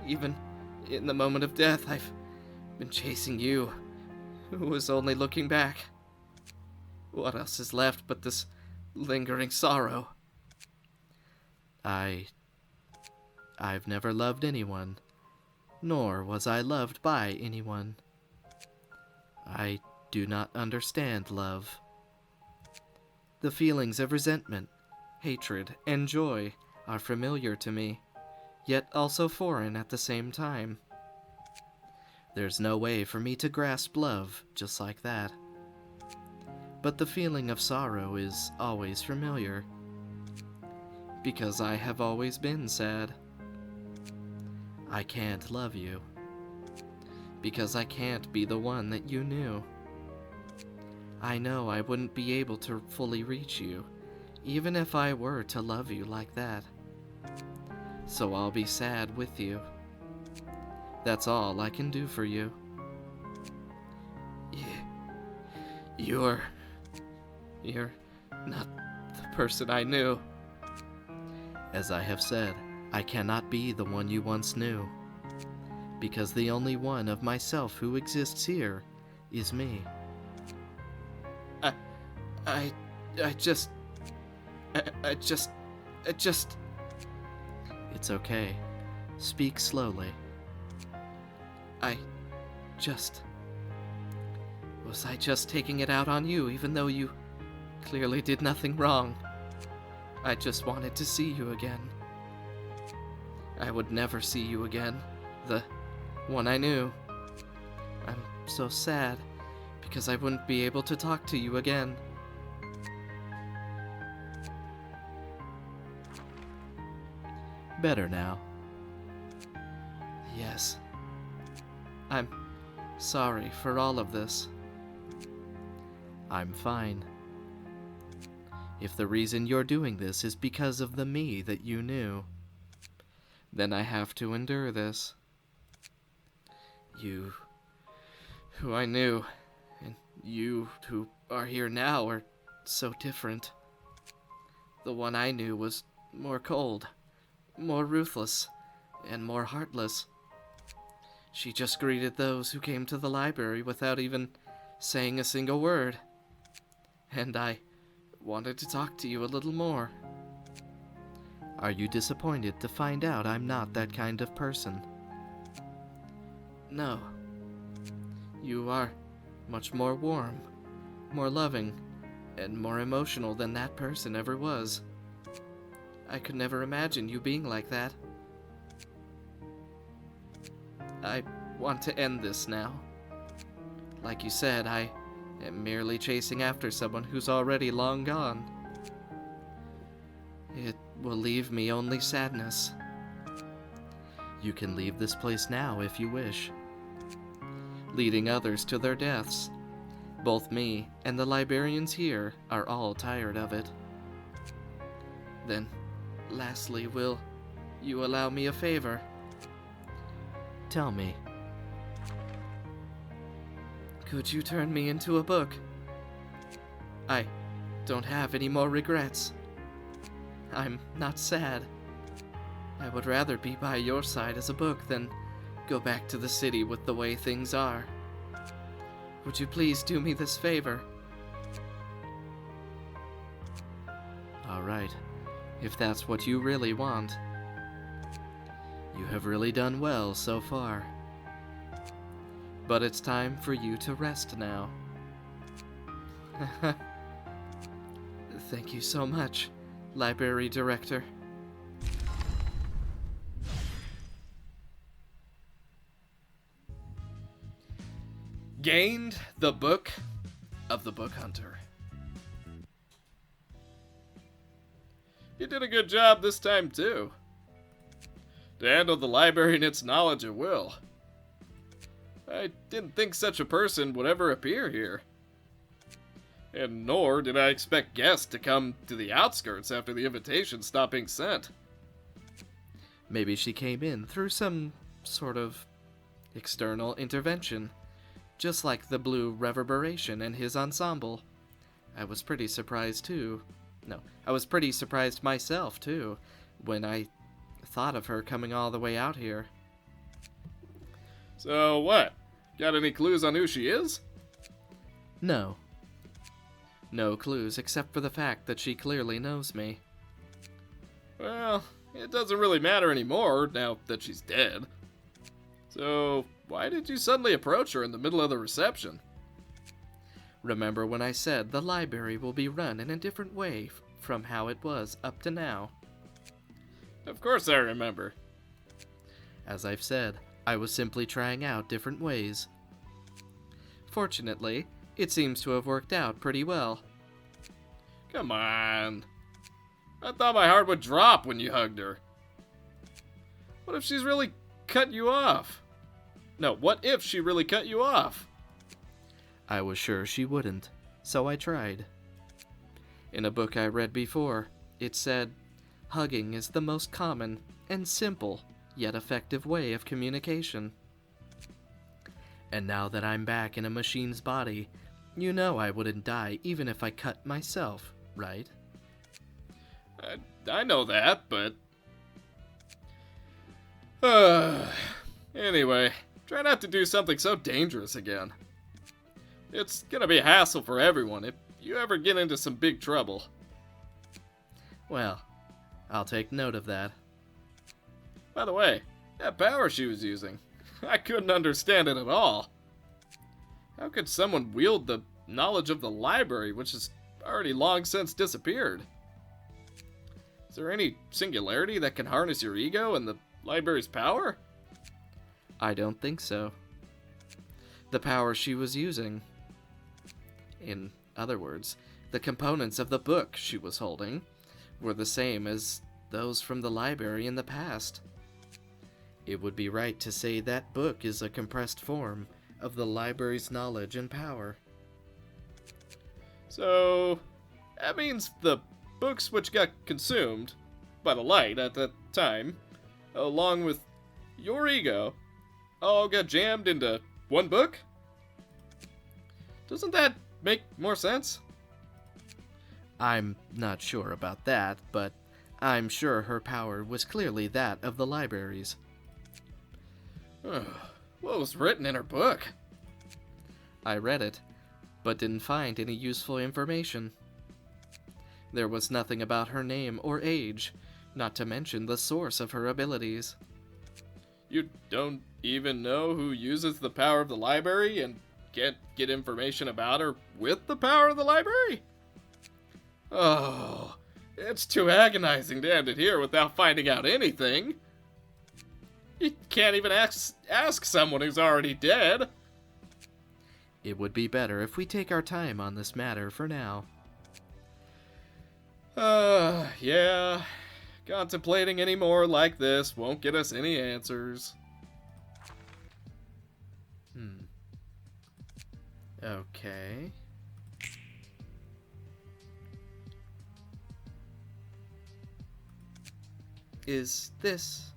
Even in the moment of death, I've been chasing you, who was only looking back. What else is left but this lingering sorrow? I've never loved anyone, nor was I loved by anyone. I do not understand love. The feelings of resentment, hatred, and joy are familiar to me, yet also foreign at the same time. There's no way for me to grasp love just like that. But the feeling of sorrow is always familiar, because I have always been sad. I can't love you, because I can't be the one that you knew. I know I wouldn't be able to fully reach you, even if I were to love you like that. So I'll be sad with you. That's all I can do for you. You're not the person I knew. As I have said, I cannot be the one you once knew, because the only one of myself who exists here is me. I just... It's okay. Speak slowly. Was I just taking it out on you, even though you clearly did nothing wrong? I just wanted to see you again. I would never see you again, the one I knew. I'm so sad, because I wouldn't be able to talk to you again. Better now. Yes. I'm sorry for all of this. I'm fine. If the reason you're doing this is because of the me that you knew, then I have to endure this. You, who I knew, and you who are here now are so different. The one I knew was more cold, more ruthless, and more heartless. She just greeted those who came to the library without even saying a single word. And I wanted to talk to you a little more. Are you disappointed to find out I'm not that kind of person? No. You are much more warm, more loving, and more emotional than that person ever was. I could never imagine you being like that. I want to end this now. Like you said, I am merely chasing after someone who's already long gone. It will leave me only sadness. You can leave this place now if you wish, leading others to their deaths. Both me and the librarians here are all tired of it. Then, lastly, will you allow me a favor? Tell me, could you turn me into a book? I don't have any more regrets. I'm not sad. I would rather be by your side as a book than go back to the city with the way things are. Would you please do me this favor? All right, if that's what you really want. You have really done well so far. But it's time for you to rest now. Thank you so much, Library Director. Gained the Book of the Book Hunter. You did a good job this time, too. To handle the library and its knowledge at will. I didn't think such a person would ever appear here. And nor did I expect guests to come to the outskirts after the invitation stopped being sent. Maybe she came in through some sort of external intervention, just like the Blue Reverberation and his ensemble. I was pretty surprised too. No, I was pretty surprised myself too, when I thought of her coming all the way out here. So what? Got any clues on who she is? No. No clues except for the fact that she clearly knows me. Well, it doesn't really matter anymore now that she's dead. So, why did you suddenly approach her in the middle of the reception? Remember when I said the library will be run in a different way from how it was up to now? Of course I remember. As I've said, I was simply trying out different ways. Fortunately, it seems to have worked out pretty well. Come on. I thought my heart would drop when you hugged her. What if she's really cut you off? No, what if she really cut you off? I was sure she wouldn't, so I tried. In a book I read before, it said, hugging is the most common and simple, yet effective way of communication. And now that I'm back in a machine's body, you know I wouldn't die even if I cut myself, right? I know that, but... Anyway, try not to do something so dangerous again. It's gonna be a hassle for everyone if you ever get into some big trouble. Well, I'll take note of that. By the way, that power she was using, I couldn't understand it at all. How could someone wield the knowledge of the library, which has already long since disappeared? Is there any singularity that can harness your ego and the library's power? I don't think so. The power she was using, in other words, the components of the book she was holding, were the same as those from the library in the past. It would be right to say that book is a compressed form of the library's knowledge and power. So, that means the books which got consumed by the light at that time, along with your ego, all got jammed into one book? Doesn't that make more sense? I'm not sure about that, but I'm sure her power was clearly that of the libraries. What was written in her book? I read it, but didn't find any useful information. There was nothing about her name or age, not to mention the source of her abilities. You don't even know who uses the power of the library and can't get information about her with the power of the library? Oh, it's too agonizing to end it here without finding out anything. You can't even ask someone who's already dead. It would be better if we take our time on this matter for now. Yeah. Contemplating any more like this won't get us any answers. Okay. Is this...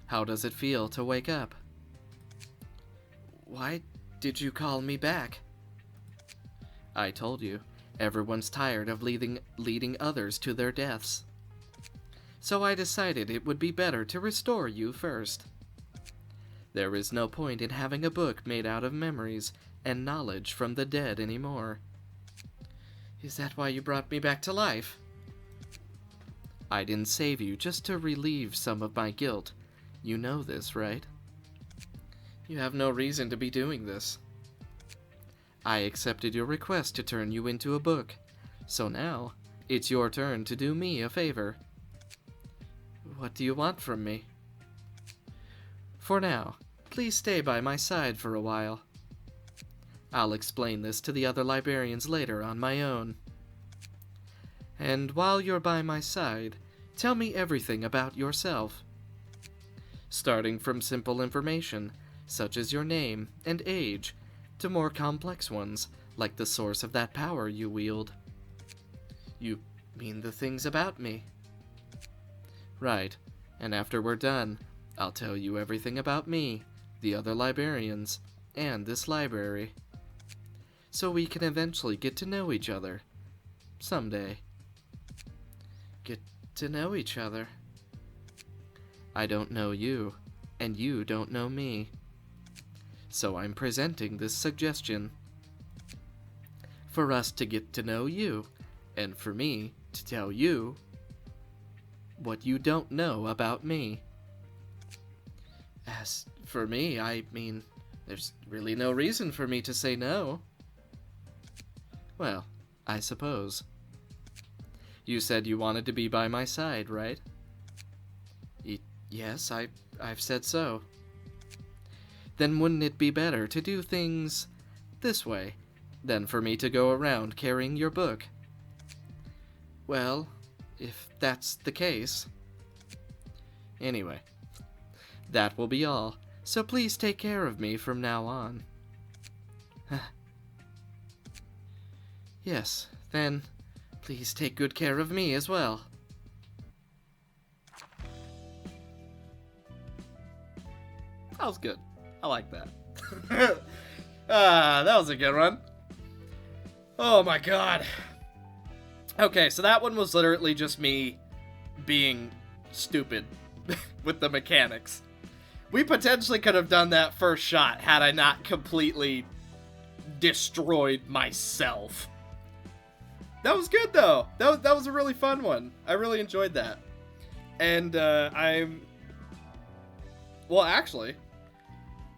How does it feel to wake up? Why did you call me back? I told you, everyone's tired of leading others to their deaths. So I decided it would be better to restore you first. There is no point in having a book made out of memories and knowledge from the dead anymore. Is that why you brought me back to life? I didn't save you just to relieve some of my guilt. You know this, right? You have no reason to be doing this. I accepted your request to turn you into a book, so now it's your turn to do me a favor. What do you want from me? For now, please stay by my side for a while. I'll explain this to the other librarians later on my own. And while you're by my side, tell me everything about yourself. Starting from simple information, such as your name and age, to more complex ones, like the source of that power you wield. You mean the things about me? Right, and after we're done, I'll tell you everything about me, the other librarians, and this library. So we can eventually get to know each other. Someday. Get to know each other. I don't know you, and you don't know me. So I'm presenting this suggestion. For us to get to know you, and for me to tell you what you don't know about me. As for me, I mean, there's really no reason for me to say no. Well, I suppose. You said you wanted to be by my side, right? Yes, I've said so. Then wouldn't it be better to do things this way than for me to go around carrying your book? Well, if that's the case. Anyway, that will be all, so please take care of me from now on. Yes, then please take good care of me as well. That was good. I like that. That was a good one. Oh my god. Okay, so that one was literally just me being stupid with the mechanics. We potentially could have done that first shot had I not completely destroyed myself. That was good though. That was a really fun one. I really enjoyed that. And well, actually,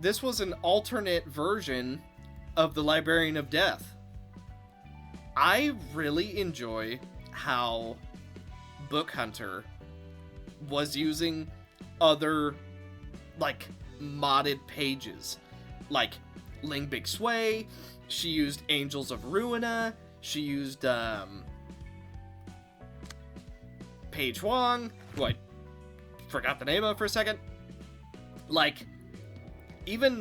this was an alternate version of the Librarian of Death. I really enjoy how Bookhunter was using other, like, modded pages. Like, Ling Big Sway, she used Angels of Ruina, she used, Paige Wong, who I forgot the name of for a second. Like, even,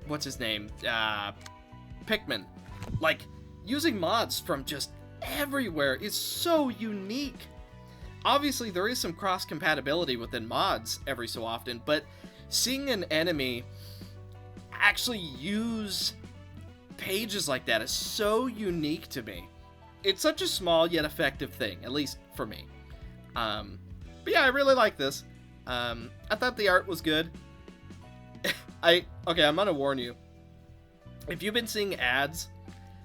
what's his name? Pikmin. Like, using mods from just everywhere is so unique. Obviously, there is some cross-compatibility within mods every so often, but seeing an enemy actually use pages like that is so unique to me. It's such a small yet effective thing, at least for me. But yeah, I really like this. I thought the art was good. Okay, I'm gonna warn you. If you've been seeing ads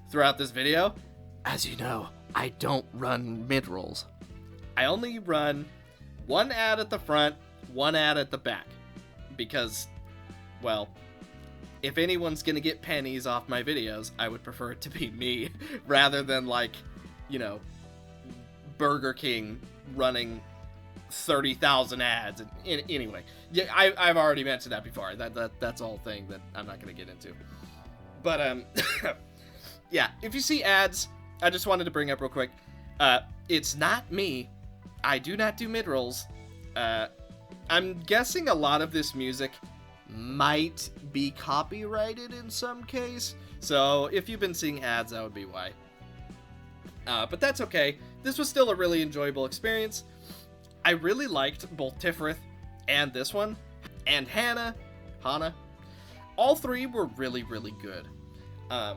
throughout this video, As you know, I don't run mid-rolls. I only run one ad at the front, one ad at the back. Because, well, if anyone's gonna get pennies off my videos, I would prefer it to be me, rather than, like, you know, Burger King running 30,000 ads. And anyway, yeah, I've already mentioned that before. That's all thing that I'm not going to get into. But yeah, if you see ads, I just wanted to bring up real quick. It's not me. I do not do mid-rolls. I'm guessing a lot of this music might be copyrighted in some case. So if you've been seeing ads, that would be why. But that's okay. This was still a really enjoyable experience. I really liked both Tiphereth and this one. And Hana. All three were really, really good. I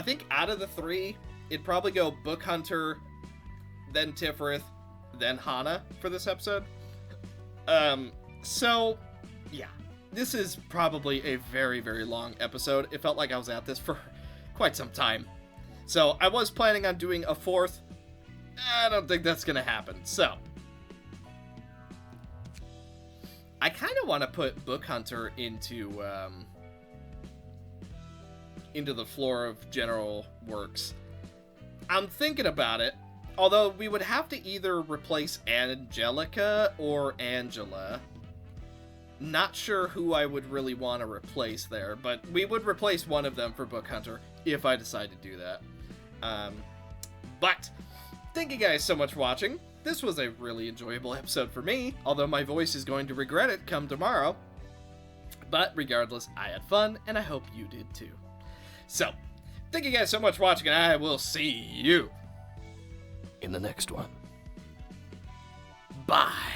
think out of the three, it'd probably go Bookhunter, then Tiphereth, then Hana for this episode. So, yeah. This is probably a very, very long episode. It felt like I was at this for quite some time. So, I was planning on doing a fourth. I don't think that's gonna happen. So, I kind of want to put Bookhunter into the floor of general works. I'm thinking about it. Although we would have to either replace Angelica or Angela. Not sure who I would really want to replace there, but we would replace one of them for Bookhunter if I decide to do that. But thank you guys so much for watching. This was a really enjoyable episode for me, although my voice is going to regret it come tomorrow. But regardless, I had fun, and I hope you did too. So, thank you guys so much for watching, and I will see you in the next one. Bye.